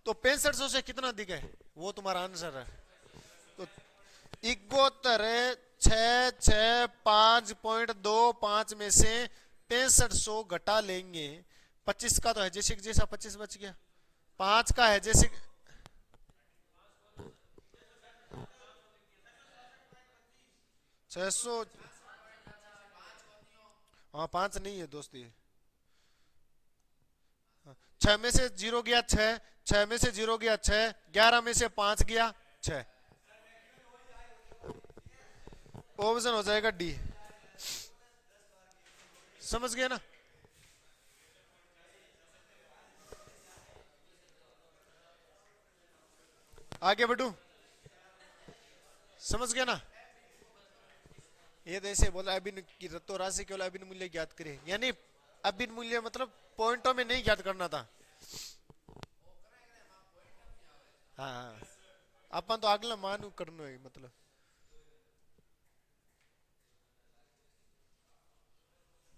तो 6500 से कितना दिखे, वो तुम्हारा आंसर है। तो 71,665.25 में से 6500 घटा लेंगे। 25 का तो है जैसे जैसा 25 बच गया, 5 का है जैसे 600। हाँ 5 नहीं है दोस्त ये। 6 में से 0 गया 6, 6 में से 0 गया 6, 11 में से 5 गया 6। ऑप्शन हो जाएगा डी। समझ गए ना? आगे बढ़ू, समझ गया ना? ये तो ऐसे बोला, अभिन्न की रत्तो राशि केवल अभिन्न मूल्य ज्ञात करे, यानी अभिन्न मूल्य मतलब पॉइंटों में नहीं ज्ञात करना था। हाँ अपन तो अगला मानू करना है, मतलब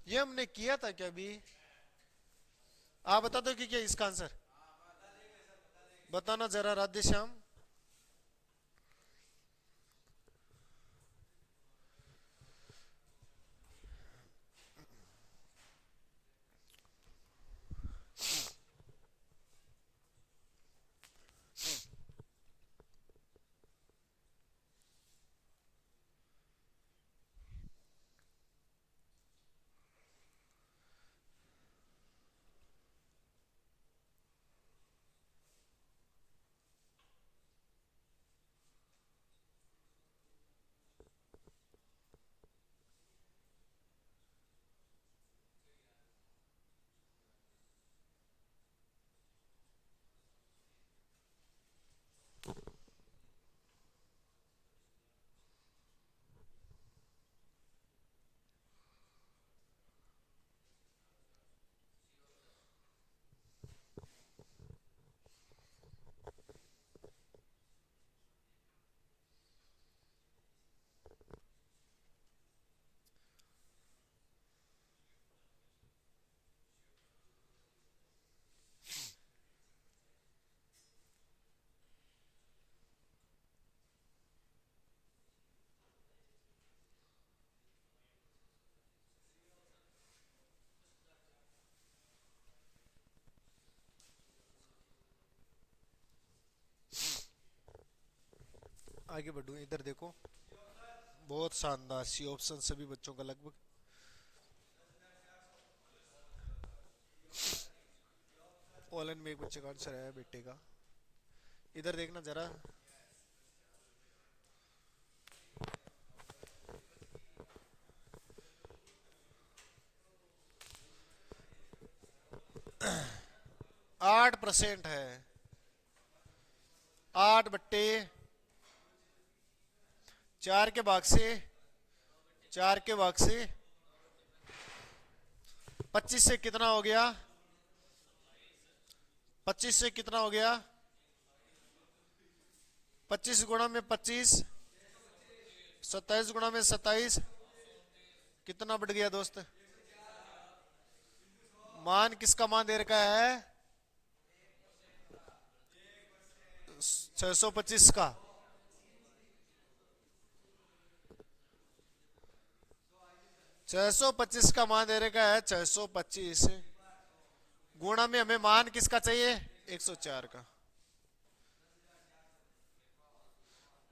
ये हमने किया था क्या अभी? आप बता दो कि क्या इसका आंसर, बताना जरा राधे श्याम। आगे बढ़ूं, इधर देखो। बहुत शानदार, सी ऑप्शन सभी बच्चों का लगभग। ऑनलाइन में एक बच्चे का आंसर आया बेटे का। इधर देखना जरा। 8% है। 8/4 के भाग से, 4 के भाग से 25 से कितना हो गया? 25 से कितना हो गया? 25 गुणा में 25, 27 गुणा में 27, कितना बढ़ गया दोस्त? मान किसका मान दे रखा है? 625 का। 625 का मान दे रखा है, 625 गुणा में हमें मान किसका चाहिए? 104 का।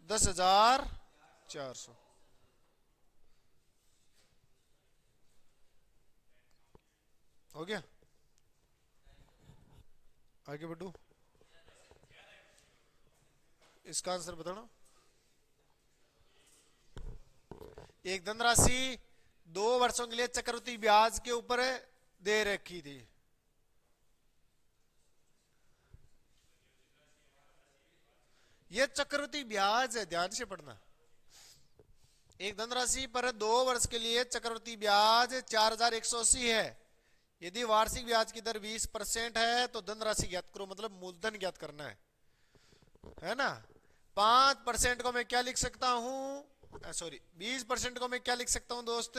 10,400। हो गया? आगे बढ़ू, इसका आंसर बताना। एक धनराशि 2 वर्षों के लिए चक्रवृद्धि ब्याज के ऊपर दे रखी थी। यह चक्रवृद्धि ब्याज है, ध्यान से पढ़ना। एक धनराशि पर 2 वर्ष के लिए चक्रवृद्धि ब्याज 4,180 है। यदि वार्षिक ब्याज की दर 20% है तो धनराशि ज्ञात करो, मतलब मूलधन ज्ञात करना है ना। 5% को मैं क्या लिख सकता हूं? सॉरी, 20% को मैं क्या लिख सकता हूं दोस्त?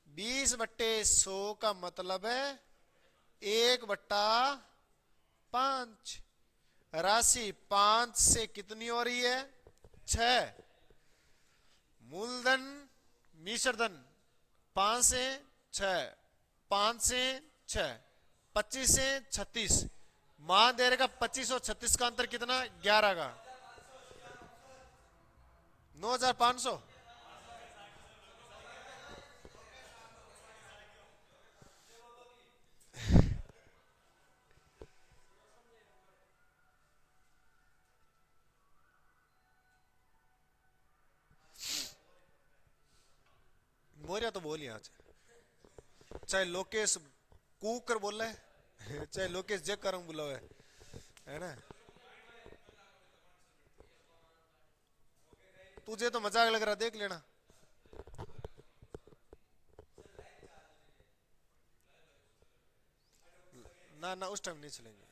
20/100 का मतलब है 1/5। राशि 5 से कितनी हो रही है? 6। मूलधन मिश्रधन 5 से 6, 5 से 6, 25 से 36। मान दे रहेगा 25 और 36 का अंतर कितना? 11 का। 9,500। मोरिया तो बोल आज, चाहे लोकेश कुकर बोल रहा है चाहे लोकेश जग कर बोला है ना। तुझे तो मजाक लग रहा, देख लेना। ना ना, उस टाइम नहीं चलेंगे।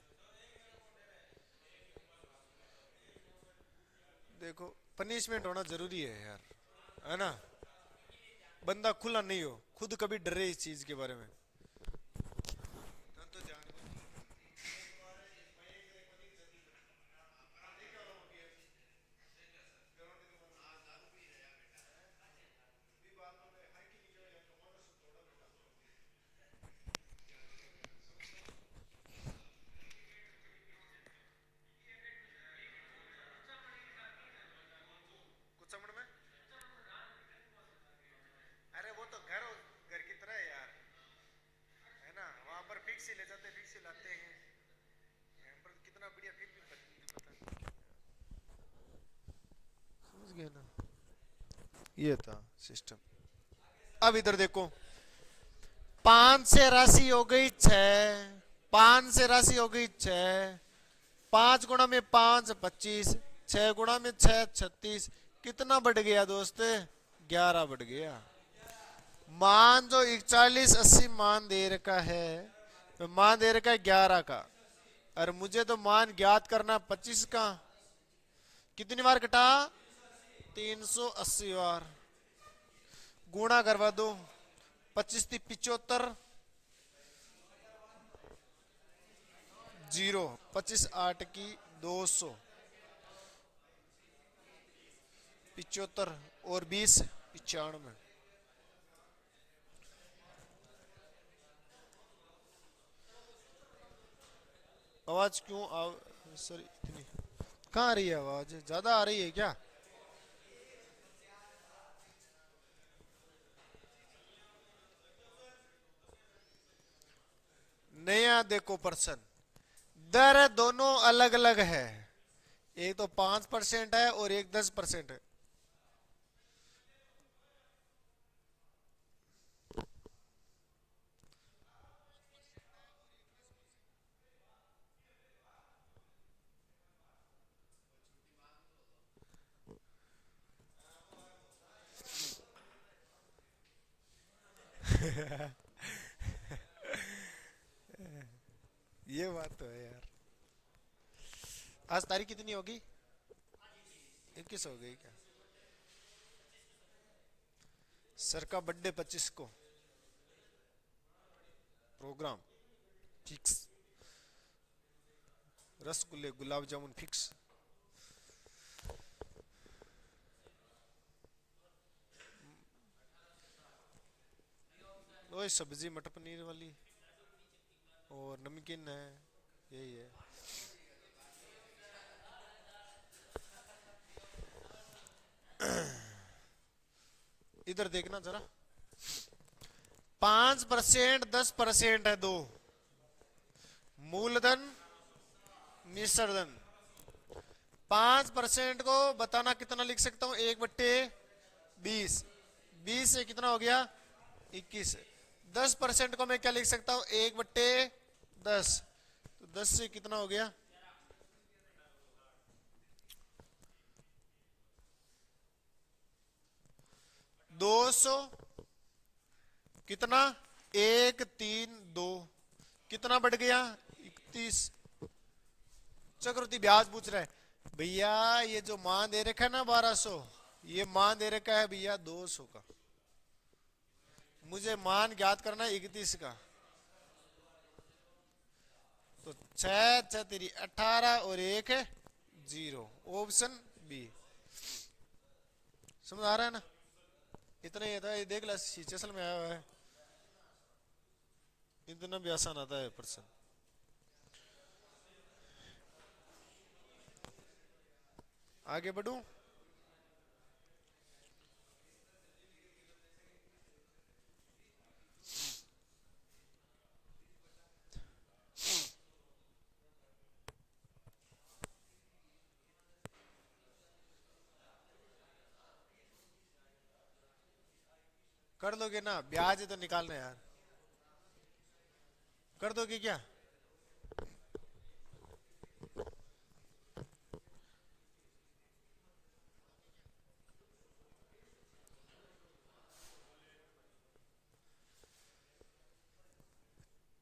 देखो, पनिशमेंट होना जरूरी है यार, है ना। बंदा खुला नहीं हो, खुद कभी डरे इस चीज के बारे में। कुछ समझ में? अरे वो तो घर घर की तरह है यार, है ना। वहां पर फिक्स ही ले जाते, फिक्स ही लाते हैं। यहाँ पर कितना बढ़िया, फिर भी पता। समझ गए ना? ये था सिस्टम। अब इधर देखो, 5 से राशि हो गई 6, 5 से राशि हो गई 6, 5 गुणा में 5 25, 6 गुणा में 6 36। कितना बढ़ गया दोस्त? 11 बढ़ गया। मान जो 4180 मान दे रखा है, तो मान दे रखा है 11 का, और मुझे तो मान ज्ञात करना 25 का। कितनी बार कटा? 380 बार। गुणा करवा दो, 25 थी 75, 0, 25 8 की 200, 75 और 20 95। आवाज क्यों सर इतनी कहाँ आ रही है आवाज? ज्यादा आ रही है क्या? नया देखो पर्सन, दर दोनों अलग अलग है। एक तो 5% है और एक 10% है। ये बात तो है यार। आज तारीख कितनी होगी? 21 हो गई क्या? सर का बर्थडे 25 को, प्रोग्राम फिक्स। रसगुल्ले गुलाब जामुन फिक्स। वही सब्जी मटर पनीर वाली और नमकीन है, यही है। इधर देखना जरा, 5% 10% है दो। मूलधन मिश्रधन। 5% को बताना कितना लिख सकता हूं? 1/20। 20 से कितना हो गया? 21। 10% को मैं क्या लिख सकता हूं? 1/10। तो 10 से कितना हो गया? 200। कितना? 132। कितना बढ़ गया? 31। चक्रवृद्धि ब्याज पूछ रहा है भैया, ये जो मान दे रखा है ना 1200, ये मान दे रखा है भैया 200 का। मुझे मान ज्ञात करना है 31 का। तो 6 6 तेरी 18 और 1 है 0। Option B. समझ आ रहा है ना? इतना ही था, ये देख ला सीचेसल में आया हुआ है। इतना भी आसान आता है प्रश्न। आगे बढ़ूं? कर दोगे ना? ब्याज तो निकालना है यार। कर दोगे क्या?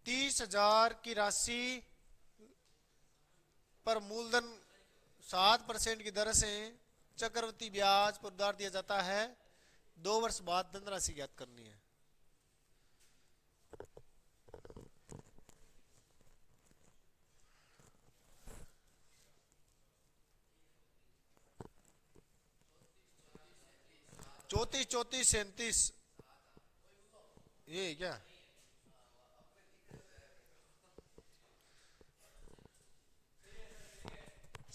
तीस हजार की राशि पर मूलधन 7% की दर से चक्रवृद्धि ब्याज पर उधार दिया जाता है। 2 वर्ष बाद धनराशि ज्ञात करनी है। चौतीस 34 37। ये क्या?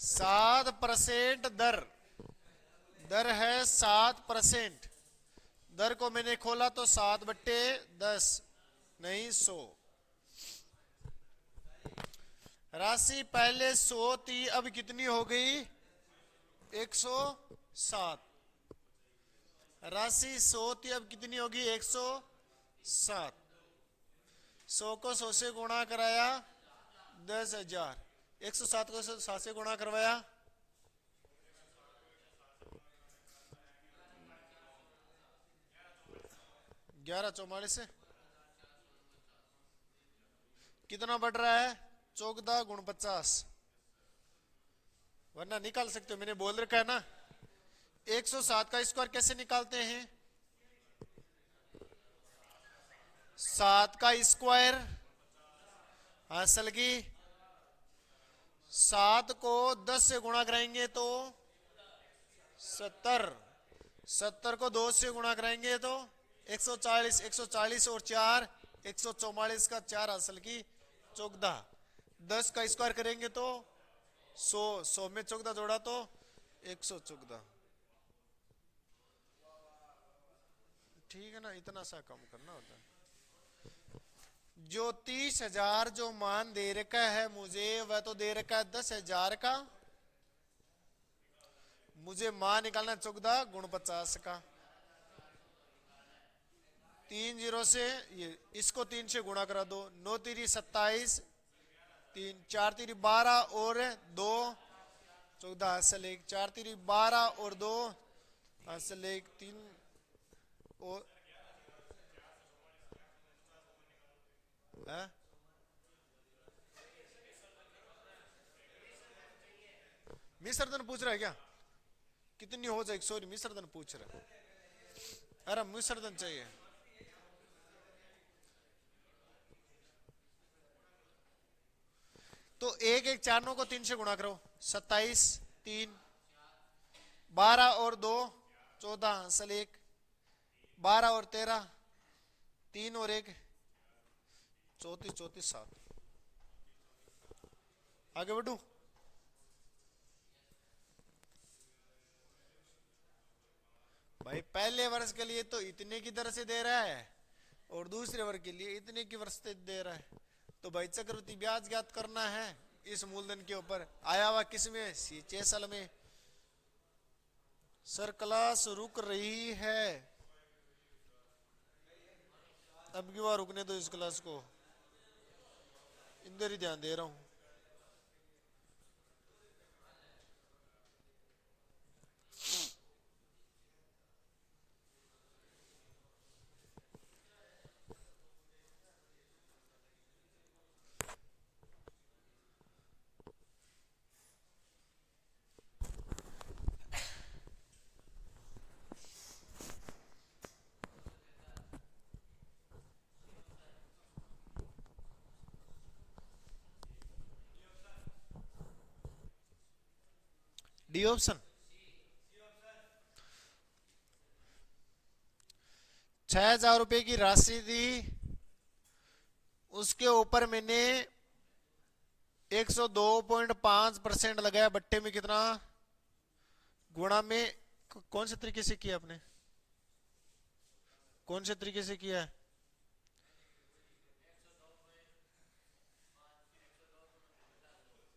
7% दर। दर है 7%। दर को मैंने खोला तो 7/10, नहीं 100। राशि पहले 100 थी, अब कितनी हो गई? 107। राशि 100 थी, अब कितनी होगी? 107। 100 को 100 से गुणा कराया 10,000। 107 को 7 से गुणा करवाया 1144 से। कितना बढ़ रहा है? 14 × 50। वरना निकाल सकते हो, मैंने बोल रखा है ना। 107 का स्क्वायर कैसे निकालते हैं? 7 का स्क्वायर हासिल की 7 को 10 से गुणा कराएंगे तो 70। 70 को 2 से गुणा कराएंगे तो 140। 140 और 4 144 का 4 हासिल की 14। 10 का स्क्वायर करेंगे तो 100, 100 में 14 जोड़ा तो 114। ठीक है ना, इतना सा कम करना होता है। जो 30,000 जो मान दे रखा है मुझे, वह तो दे रखा है 10,000 का। मुझे मान निकालना 14 गुण 50 का। 3 जीरो से ये इसको 3 से गुणा करा दो। 9 तिरी 27, 3 4 तिरी 12 और 2 14 असल 1, 4 तिरी 12 और 2 असल 1, 3 और है? मिश्रधन पूछ रहा है क्या? कितनी हो जाएगी? सॉरी, मिश्रधन पूछ रहा है। अरे मिश्रधन चाहिए। तो एक एक 4 9 को 3 से गुणा करो। 27 3 12 और 2 14 असल 1, 12 और 13 3 और 1 34 34 7। आगे बढ़ू। भाई पहले वर्ष के लिए तो इतने की दर से दे रहा है और दूसरे वर्ग के लिए इतने की वर्ष से दे रहा है। तो भाई चक्रवृद्धि ब्याज ज्ञात करना है इस मूलधन के ऊपर। आया हुआ किसमें? सीचे साल में। सर क्लास रुक रही है, अब की बार रुकने दो इस क्लास को, इधर ही ध्यान दे रहा हूं। D option. 6,000 रुपए की राशि दी, उसके ऊपर मैंने 102.5% लगाया। बट्टे में कितना? गुणा में कौन से तरीके से किया आपने? कौन से तरीके से किया है?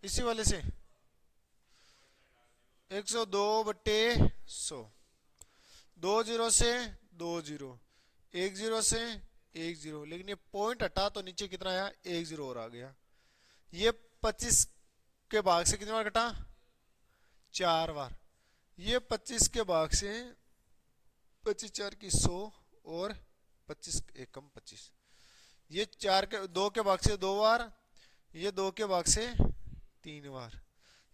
इसी वाले से 102 बट्टे 100। 2 जीरो से 2 जीरो, 1 जीरो से 1 जीरो, लेकिन ये पॉइंट हटा तो नीचे कितना आया? 1 जीरो और आ गया। ये 25 के भाग से कितनी बार कटा? 4 बार। ये 25 के भाग से 25 4 की 100 और 25 एकम 25। ये 4 के 2 के भाग से 2 बार, ये 2 के भाग से 3 बार,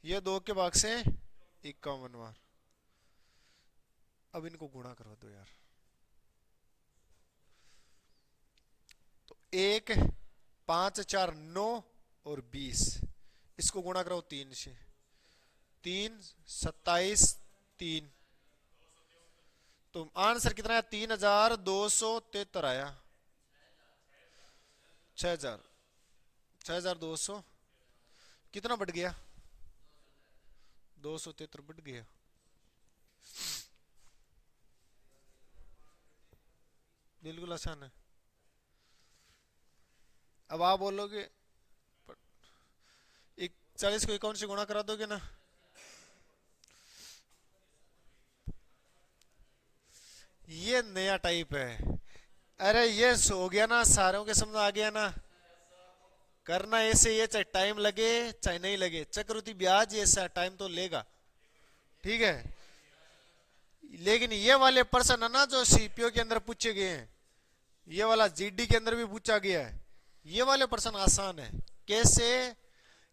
ये 2 के भाग से 51 बार। अब इनको गुणा करवा दो यार। तो 1 5 4 9 और 20, इसको गुणा कराओ 3 से। 3 27 3, तो आंसर कितना आया? 3,273 आया। 6,000 6,200 कितना बढ़ गया? 273 बढ़ गया। बिल्कुल आसान है। अब आप बोलोगे 40 को 51 से गुणा करा दोगे ना? ये नया टाइप है। अरे ये हो गया ना, सारों के समझ आ गया ना? करना ऐसे, ये चाहे टाइम लगे चाहे नहीं लगे, चक्रवृद्धि ब्याज ऐसा टाइम तो लेगा। ठीक है, लेकिन ये वाले प्रश्न है ना जो सीपीओ के अंदर पूछे गए हैं, ये वाला जीडी के अंदर भी पूछा गया है, ये वाले प्रश्न आसान है। कैसे?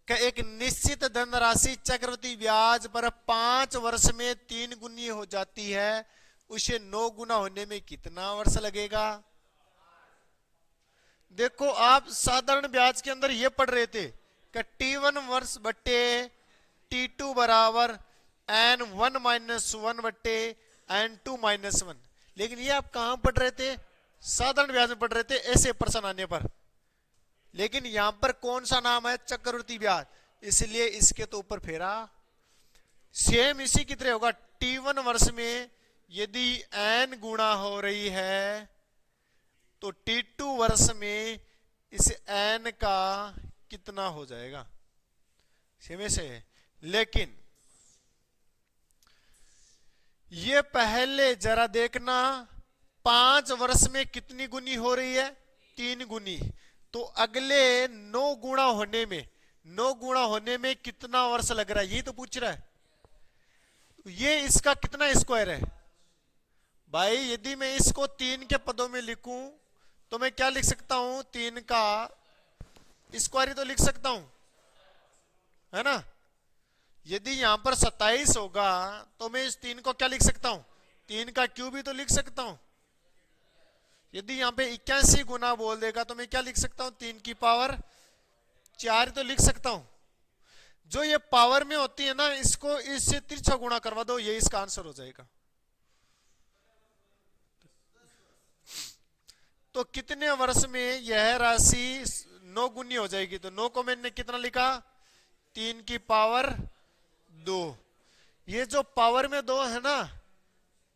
कि एक निश्चित धनराशि चक्रवृद्धि ब्याज पर 5 वर्ष में 3 गुनी हो जाती है, उसे 9 गुना होने में कितना वर्ष लगेगा? देखो आप साधारण ब्याज के अंदर ये पढ़ रहे थे कि T1 वर्ष बट्टे T2 बराबर N1 माइनस 1 बट्टे N2 माइनस 1, लेकिन ये आप कहां पढ़ रहे थे? साधारण ब्याज में पढ़ रहे थे ऐसे प्रश्न आने पर। लेकिन यहां पर कौन सा नाम है? चक्रवृद्धि ब्याज। इसलिए इसके तो ऊपर फेरा। सेम इसी की तरह होगा, T1 वर्ष में यदि n गुणा हो रही है तो T2 वर्ष में इस n का कितना हो जाएगा, सेम से है। लेकिन ये पहले जरा देखना 5 वर्ष में कितनी गुनी हो रही है, 3 गुनी। तो अगले 9 गुणा होने में, 9 गुणा होने में कितना वर्ष लग रहा है, ये तो पूछ रहा है। ये इसका कितना स्क्वायर है भाई, यदि मैं इसको 3 के पदों में लिखूं तो मैं क्या लिख सकता हूं, 3 का स्क्वायर ही तो लिख सकता हूं, है ना। यदि यहां पर 27 होगा तो मैं इस 3 को क्या लिख सकता हूं, 3 का क्यूब ही तो लिख सकता हूं। यदि यहां पे 81 गुना बोल देगा तो मैं क्या लिख सकता हूं, 3 की पावर 4 तो लिख सकता हूं। जो ये पावर में होती है ना, इसको इससे तिरछा गुणा करवा दो, ये इसका आंसर हो जाएगा। तो कितने वर्ष में यह राशि 9 गुनी हो जाएगी, तो 9 को मैंने कितना लिखा, 3 की पावर 2। ये जो पावर में 2 है ना,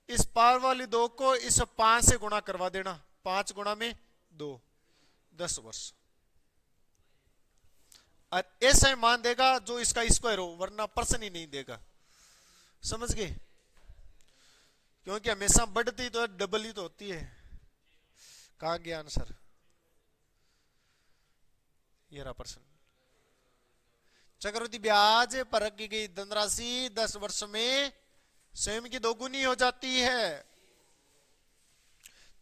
इस पावर वाली 2 को इस 5 से गुणा करवा देना, 5 गुणा में 2, 10 वर्ष। और ऐसा ही मान देगा जो इसका स्क्वायर हो, वरना पर्सन ही नहीं देगा, समझ गए। क्योंकि हमेशा बढ़ती तो डबल ही तो होती है। कहा गया आंसर, ये रहा पर्सन। चक्रवृद्धि ब्याज पर रखी गई धनराशि 10 वर्ष में स्वयं की 2 गुनी हो जाती है।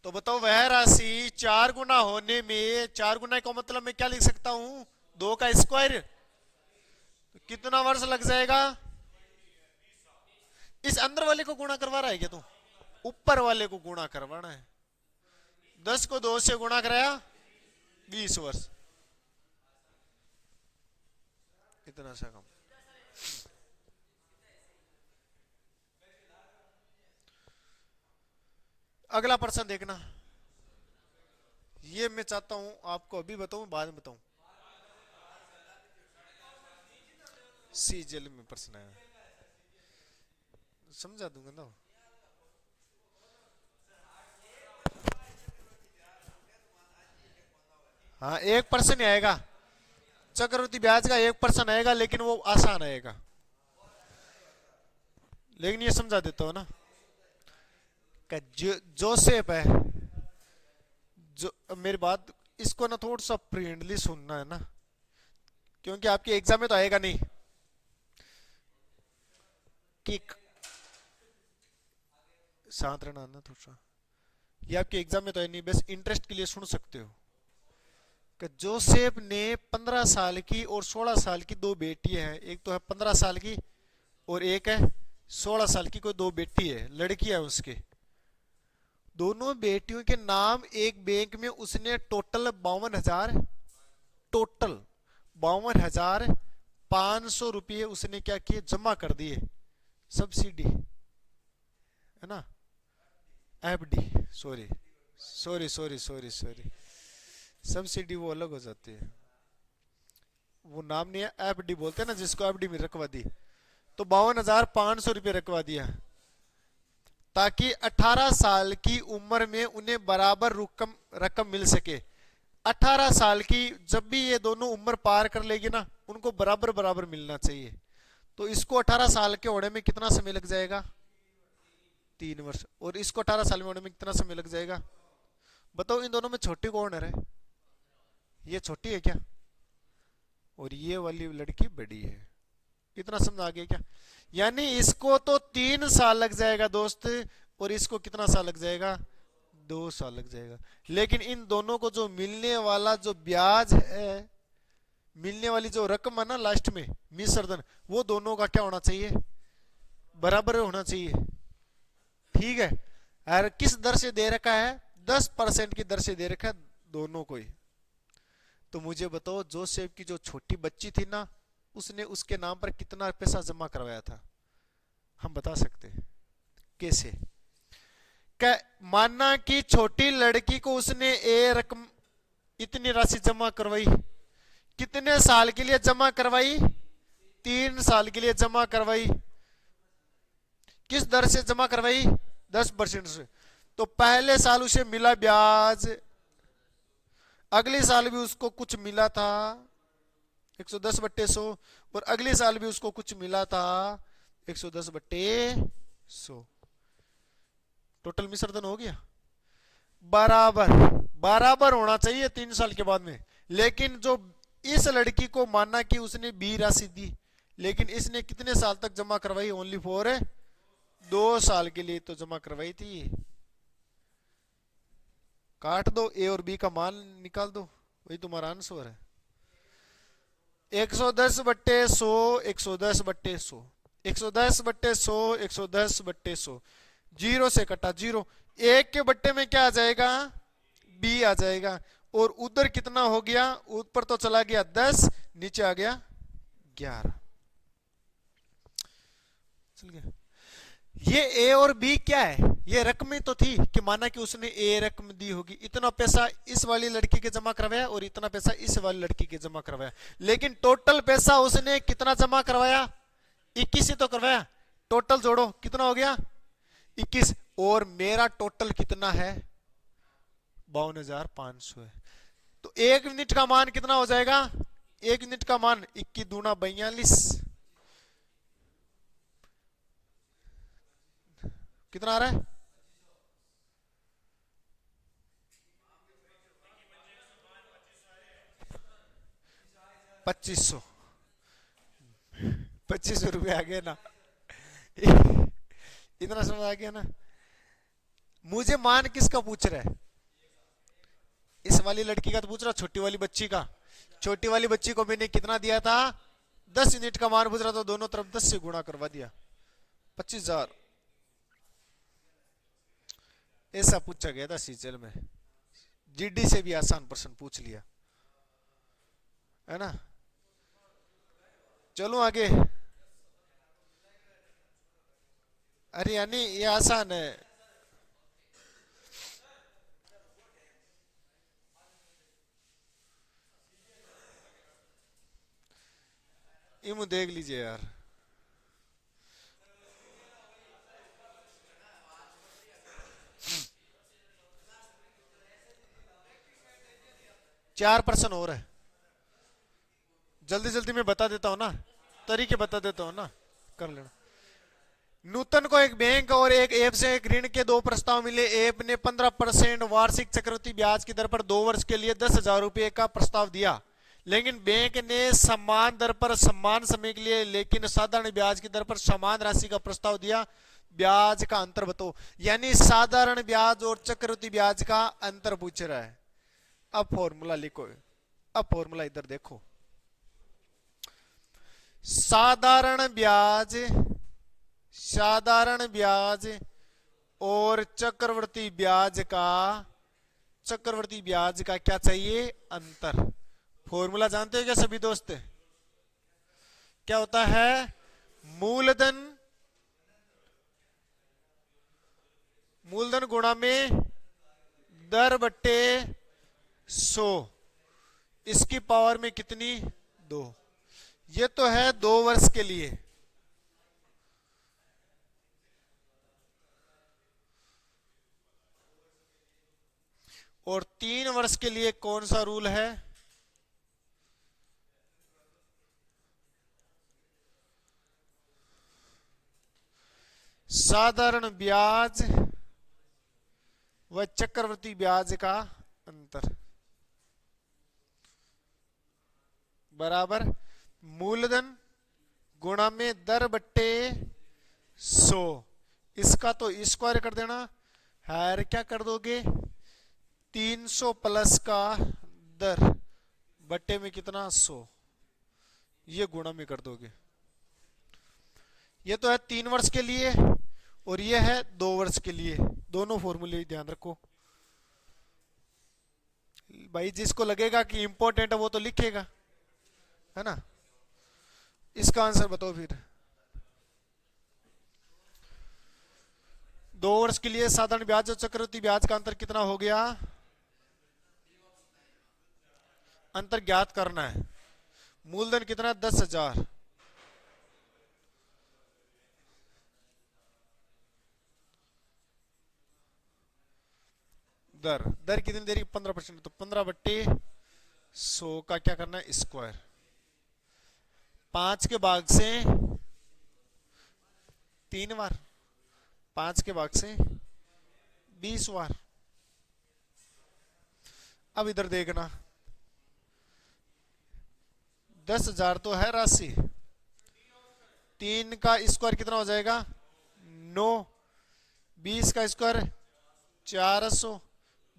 तो बताओ वह राशि 4 गुना होने में, 4 गुना का मतलब मैं क्या लिख सकता हूं, 2 का स्क्वायर। तो कितना वर्ष लग जाएगा, इस अंदर वाले को गुणा करवा रहा है क्या तू, ऊपर वाले को गुणा करवाना है। 10 को 2 से गुणा कराया 20 वर्ष, इतना सा कम। अगला प्रश्न देखना, ये मैं चाहता हूं आपको अभी बताऊं बाद में बताऊं। सी जेल में प्रश्न आया, समझा दूंगा ना। हाँ, 1% आएगा, चक्रवृद्धि ब्याज का 1% आएगा, लेकिन वो आसान आएगा। लेकिन ये समझा देता हूं ना, जोसेफ है, जो मेरी बात इसको ना थोड़ा सा फ्रेंडली सुनना है ना, क्योंकि आपके एग्जाम में तो आएगा नहीं कि शांत रहना ना थोड़ा सा, ये आपके एग्जाम में तो है नहीं, बस इंटरेस्ट के लिए सुन सकते हो। कि जोसेफ ने 15 साल की और 16 साल की 2 बेटियां हैं, एक तो है 15 साल की और एक है 16 साल की, कोई 2 बेटी है, लड़कियां उसके। दोनों बेटियों के नाम एक बैंक में उसने टोटल 52,500 रुपये उसने क्या किए, जमा कर दिए, सब्सिडी है ना, FD, sorry sorry sorry sorry sorry, subsidy वो अलग हो जाती है, वो नाम नहीं है, एफडी बोलते हैं ना जिसको, एफडी में रखवा दी। तो 52,500 रुपये रखवा दिया, ताकि 18 साल की उम्र में उन्हें बराबर रकम मिल सके। 18 साल की जब भी ये दोनों उम्र पार कर लेगी ना, उनको बराबर बराबर मिलना चाहिए। तो इसको 18 साल के होने में कितना समय लग जाएगा, 3 वर्ष, और इसको 18 साल में होने में कितना समय लग जाएगा। बताओ इन दोनों में छोटी कौन है, ये छोटी है क्या, और ये वाली लड़की बड़ी है। इतना समझ आ गया क्या, यानी इसको तो 3 साल लग जाएगा दोस्त, और इसको कितना साल लग जाएगा, 2 साल लग जाएगा। लेकिन इन दोनों को जो मिलने वाला जो ब्याज है, मिलने वाली जो रकम है ना लास्ट में मिश्रधन, वो दोनों का क्या होना चाहिए, बराबर होना चाहिए, ठीक है। और किस दर से दे रखा है, 10% की दर से दे रखा है दोनों को ही। तो मुझे बताओ जोसेफ की जो छोटी बच्ची थी ना, उसने उसके नाम पर कितना पैसा जमा करवाया था, हम बता सकते हैं कैसे। क्या मानना कि छोटी लड़की को उसने ए रकम इतनी राशि जमा करवाई, कितने साल के लिए जमा करवाई, 3 साल के लिए जमा करवाई, किस दर से जमा करवाई? 10% से। तो पहले साल उसे मिला ब्याज, अगले साल भी उसको कुछ मिला था 110/100, और अगले साल भी उसको कुछ मिला था 110/100। टोटल मिश्रधन हो गया बराबर, बराबर होना चाहिए 3 साल के बाद में। लेकिन जो इस लड़की को माना कि उसने बी राशि दी, लेकिन इसने कितने साल तक जमा करवाई? ओनली फॉर 2 साल के लिए तो जमा करवाई थी। काट दो, ए और बी का मान निकाल दो, वही तुम्हारा आंसर है। 110/100, 110/100, 110/100, 110/100, जीरो से कटा जीरो, एक के बट्टे में क्या आ जाएगा? बी आ जाएगा। और उधर कितना हो गया? ऊपर तो चला गया 10, नीचे आ गया 11। चल गया। ये ए और बी क्या है? ये रकमें तो थी कि माना कि उसने ए रकम दी होगी, इतना पैसा इस वाली लड़की के जमा करवाया और इतना पैसा इस वाली लड़की के जमा करवाया, लेकिन टोटल पैसा उसने कितना जमा करवाया? 21 ही तो करवाया। टोटल जोड़ो, कितना हो गया? 21। और मेरा टोटल कितना है? 52,500 है। तो 1 यूनिट का मान कितना हो जाएगा? 1 यूनिट का मान 21 दूना 42, कितना आ रहा है? 2500, 2500 रुपये आ गया ना। इतना समझ आ गया ना। मुझे मान किसका पूछ रहा है? इस वाली लड़की का तो पूछ रहा, छोटी वाली बच्ची का। छोटी वाली बच्ची को मैंने कितना दिया था? 10 यूनिट का मान पूछ रहा था, दोनों तरफ 10 से गुणा करवा दिया, 25,000। ऐसा पूछा गया था सीजल में। जीडी से भी आसान प्रश्न पूछ लिया है ना। चलो आगे। अरे यानी ये आसान है। इमु देख लीजिए यार। चार प्रश्न और है, जल्दी जल्दी मैं बता देता हूं ना, तरीके बता देता हूं ना, कर लेना। नूतन को एक बैंक और एक ऐप से एक ऋण के 2 प्रस्ताव मिले। ऐप ने 15% वार्षिक चक्रवृद्धि ब्याज की दर पर 2 वर्ष के लिए 10,000 रुपए का प्रस्ताव दिया, लेकिन बैंक ने समान दर पर समान समय के लिए लेकिन साधारण ब्याज की दर पर समान राशि का प्रस्ताव दिया। ब्याज का अंतर बताओ। यानी साधारण ब्याज और चक्रवृद्धि ब्याज का अंतर पूछ रहा है। अब फॉर्मूला लिखो, अब फॉर्मूला इधर देखो। साधारण ब्याज, साधारण ब्याज और चक्रवृद्धि ब्याज का क्या चाहिए? अंतर। फॉर्मूला जानते हो क्या सभी दोस्त? क्या होता है? मूलधन, मूलधन गुणा में दर बट्टे 100, इसकी पावर में कितनी? 2। ये तो है 2 वर्ष के लिए। और 3 वर्ष के लिए कौन सा रूल है? साधारण ब्याज व चक्रवृद्धि ब्याज का अंतर बराबर मूलधन गुणा में दर बट्टे 100। इसका तो स्क्वायर कर देना है, क्या कर दोगे? 300 प्लस का दर बट्टे में कितना? 100, ये गुणा में कर दोगे। ये तो है 3 वर्ष के लिए और ये है 2 वर्ष के लिए। दोनों फॉर्मूले ध्यान रखो भाई। जिसको लगेगा कि इंपॉर्टेंट है वो तो लिखेगा, है ना। इसका आंसर बताओ फिर। 2 वर्ष के लिए साधारण ब्याज और चक्रवृद्धि ब्याज का अंतर कितना हो गया? अंतर ज्ञात करना है। मूलधन कितना? 10,000 दर दर कितनी देरी 15%, तो 15/100 का क्या करना है स्क्वायर। 5 के भाग से 3 बार, 5 के भाग से 20 बार। अब इधर देखना 10,000 तो है राशि, 3 का स्क्वायर कितना हो जाएगा 9, 20 का स्क्वायर 400,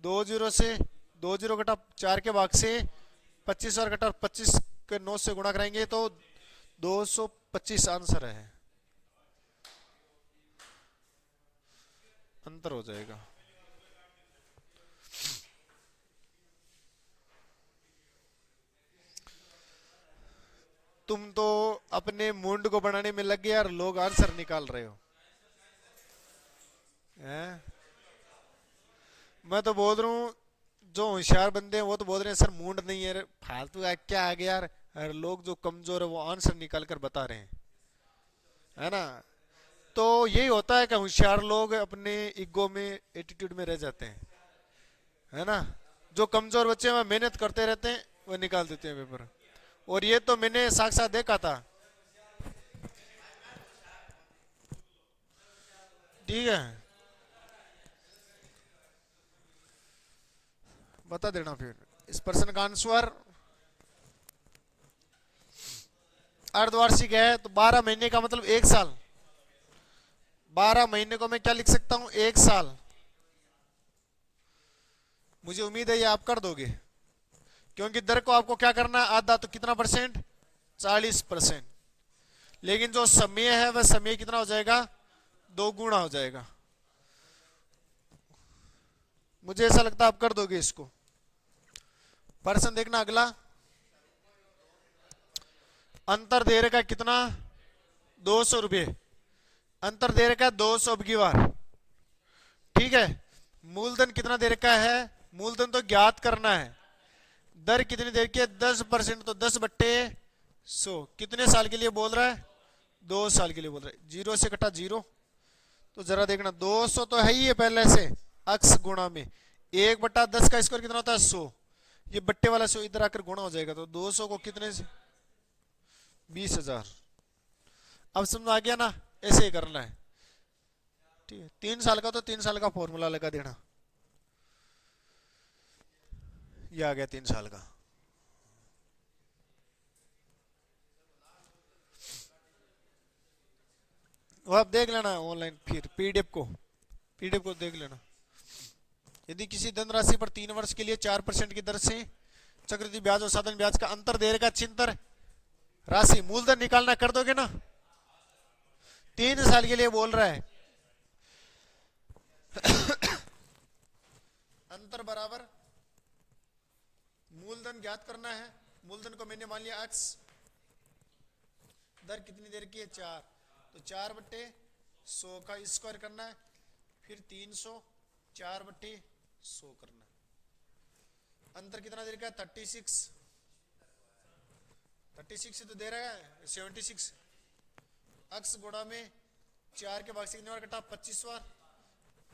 2 जीरो से 2 जीरो घटा 4 के भाग से 25 और घटा 25 के 9 से गुणा कराएंगे तो 225 आंसर है, अंतर हो जाएगा। तुम तो अपने मुंड को बनाने में लग गए यार, लोग आंसर निकाल रहे हो हैं? मैं तो बोल रहा हूँ जो होशियार बंदे हैं वो तो बोल रहे हैं सर मूड नहीं है, फालतू का क्या आ गया यार। और लोग जो कमजोर है वो आंसर निकाल कर बता रहे हैं, है ना। तो यही होता है कि होशियार लोग अपने ईगो में एटीट्यूड में रह जाते हैं, है ना। जो कमजोर बच्चे हैं वो मेहनत करते रहते हैं, वो निकाल देते हैं पेपर। और ये तो मैंने साक्षात देखा था, ठीक है। बता देना फिर इस प्रश्न का आंसर। अर्धवार्षिक है तो 12 महीने का मतलब 1 साल, 12 महीने को मैं क्या लिख सकता हूं 1 साल। मुझे उम्मीद है ये आप कर दोगे, क्योंकि दर को आपको क्या करना है आधा, तो कितना परसेंट 40%। लेकिन जो समय है वह समय कितना हो जाएगा 2 गुना हो जाएगा। मुझे ऐसा लगता है आप कर दोगे इसको। प्रश्न देखना अगला, अंतर दे रखा है कितना 200 रुपये, अंतर दे रखा है 200 अब की बार, ठीक है। मूलधन कितना दे रखा है, मूलधन तो ज्ञात करना है। दर कितनी देर की है 10%, तो 10/100 कितने साल के लिए बोल रहा है 2 साल के लिए बोल रहा है। 0 से कटा 0, तो जरा देखना 200 तो है ही है पहले से, अक्स गुणा में 1/10 का स्क्वायर कितना होता है 100, ये बट्टे वाला 100 इधर आकर गुणा हो जाएगा, तो 200 को कितने से 20,000। अब समझ आ गया ना, ऐसे ही करना है, ठीक है। 3 साल का तो 3 साल का फॉर्मूला लगा देना, ये आ गया 3 साल का। वो आप देख लेना ऑनलाइन, फिर पीडीएफ को देख लेना। यदि किसी धनराशि पर 3 वर्ष के लिए 4% की दर से चक्रवृद्धि ब्याज और साधन ब्याज का अंतर दे रखा चिंतर राशि मूलधन निकालना, कर दोगे ना। 3 साल के लिए बोल रहा है अंतर बराबर मूलधन ज्ञात करना है। मूलधन को मैंने मान लिया x, दर कितनी देर की है 4, तो 4/100 का स्क्वायर करना है, फिर 300 4/100 करना है। अंतर कितना देर का है 36, 36 से तो दे रहा है 76, x गुणा में 4 के भाग से कितने बार कटा 25 बार,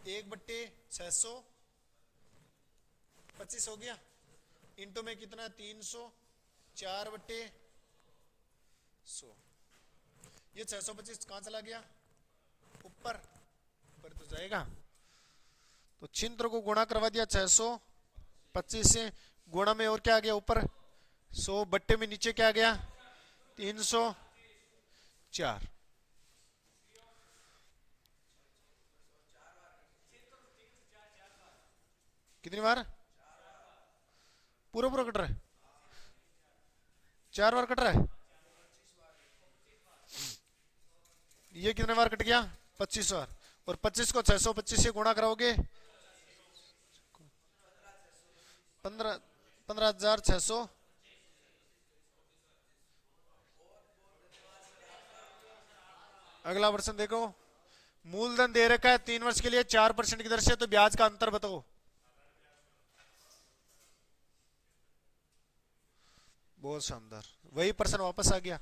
1/600 25 हो गया, इंटू में कितना 300 4/100। ये 625 कहां चला गया ऊपर, ऊपर तो जाएगा, तो चिन्ह को गुणा करवा दिया 625 से, गुणा में और क्या आ गया ऊपर 100, बट्टे में नीचे क्या आ गया 304। कितनी बार पूरा पूरा कट रहा है, 4 बार कट रहा है। ये कितने बार कट गया 25 बार, और 25 को 625 से गुणा कराओगे 15,600। अगला प्रश्न देखो, मूलधन दे रखा है 3 वर्ष के लिए 4% की दर से, तो ब्याज का अंतर बताओ। बहुत शानदार, वही प्रश्न वापस आ गया।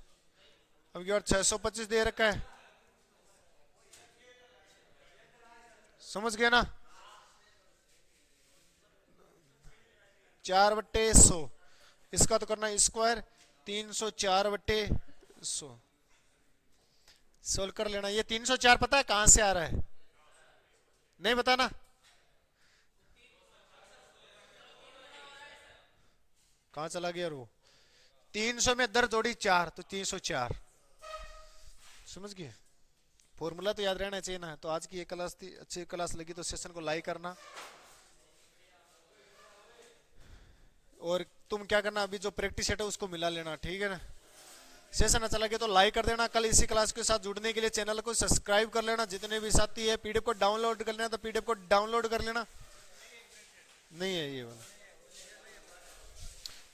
अब की बार 625 दे रखा है, समझ गए ना। 4/100, इसका तो करना स्क्वायर 304/100 सोल्व कर लेना। ये 304 पता है कहां से आ रहा है? नहीं पता ना? कहां चला गया वो? 300 में 10 जोड़ी 4 तो 304। समझ गए? फॉर्मूला तो याद रहना चाहिए ना। तो आज की ये क्लास थी, अच्छी क्लास लगी तो सेशन को लाइक करना। और तुम क्या करना, अभी जो प्रैक्टिस सेट है उसको मिला लेना, ठीक है ना? सेशन अच्छा लगे तो लाइक कर देना। कल इसी क्लास के साथ जुड़ने के लिए चैनल को सब्सक्राइब कर लेना। जितने भी साथी है पीडीएफ को डाउनलोड कर लेना, तो पीडीएफ को डाउनलोड कर लेना। नहीं है ये वाला,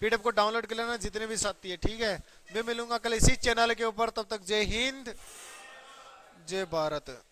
पीडीएफ को डाउनलोड कर लेना जितने भी साथी है, ठीक है? मैं मिलूंगा कल इसी चैनल के ऊपर, तब तक जय हिंद जय भारत।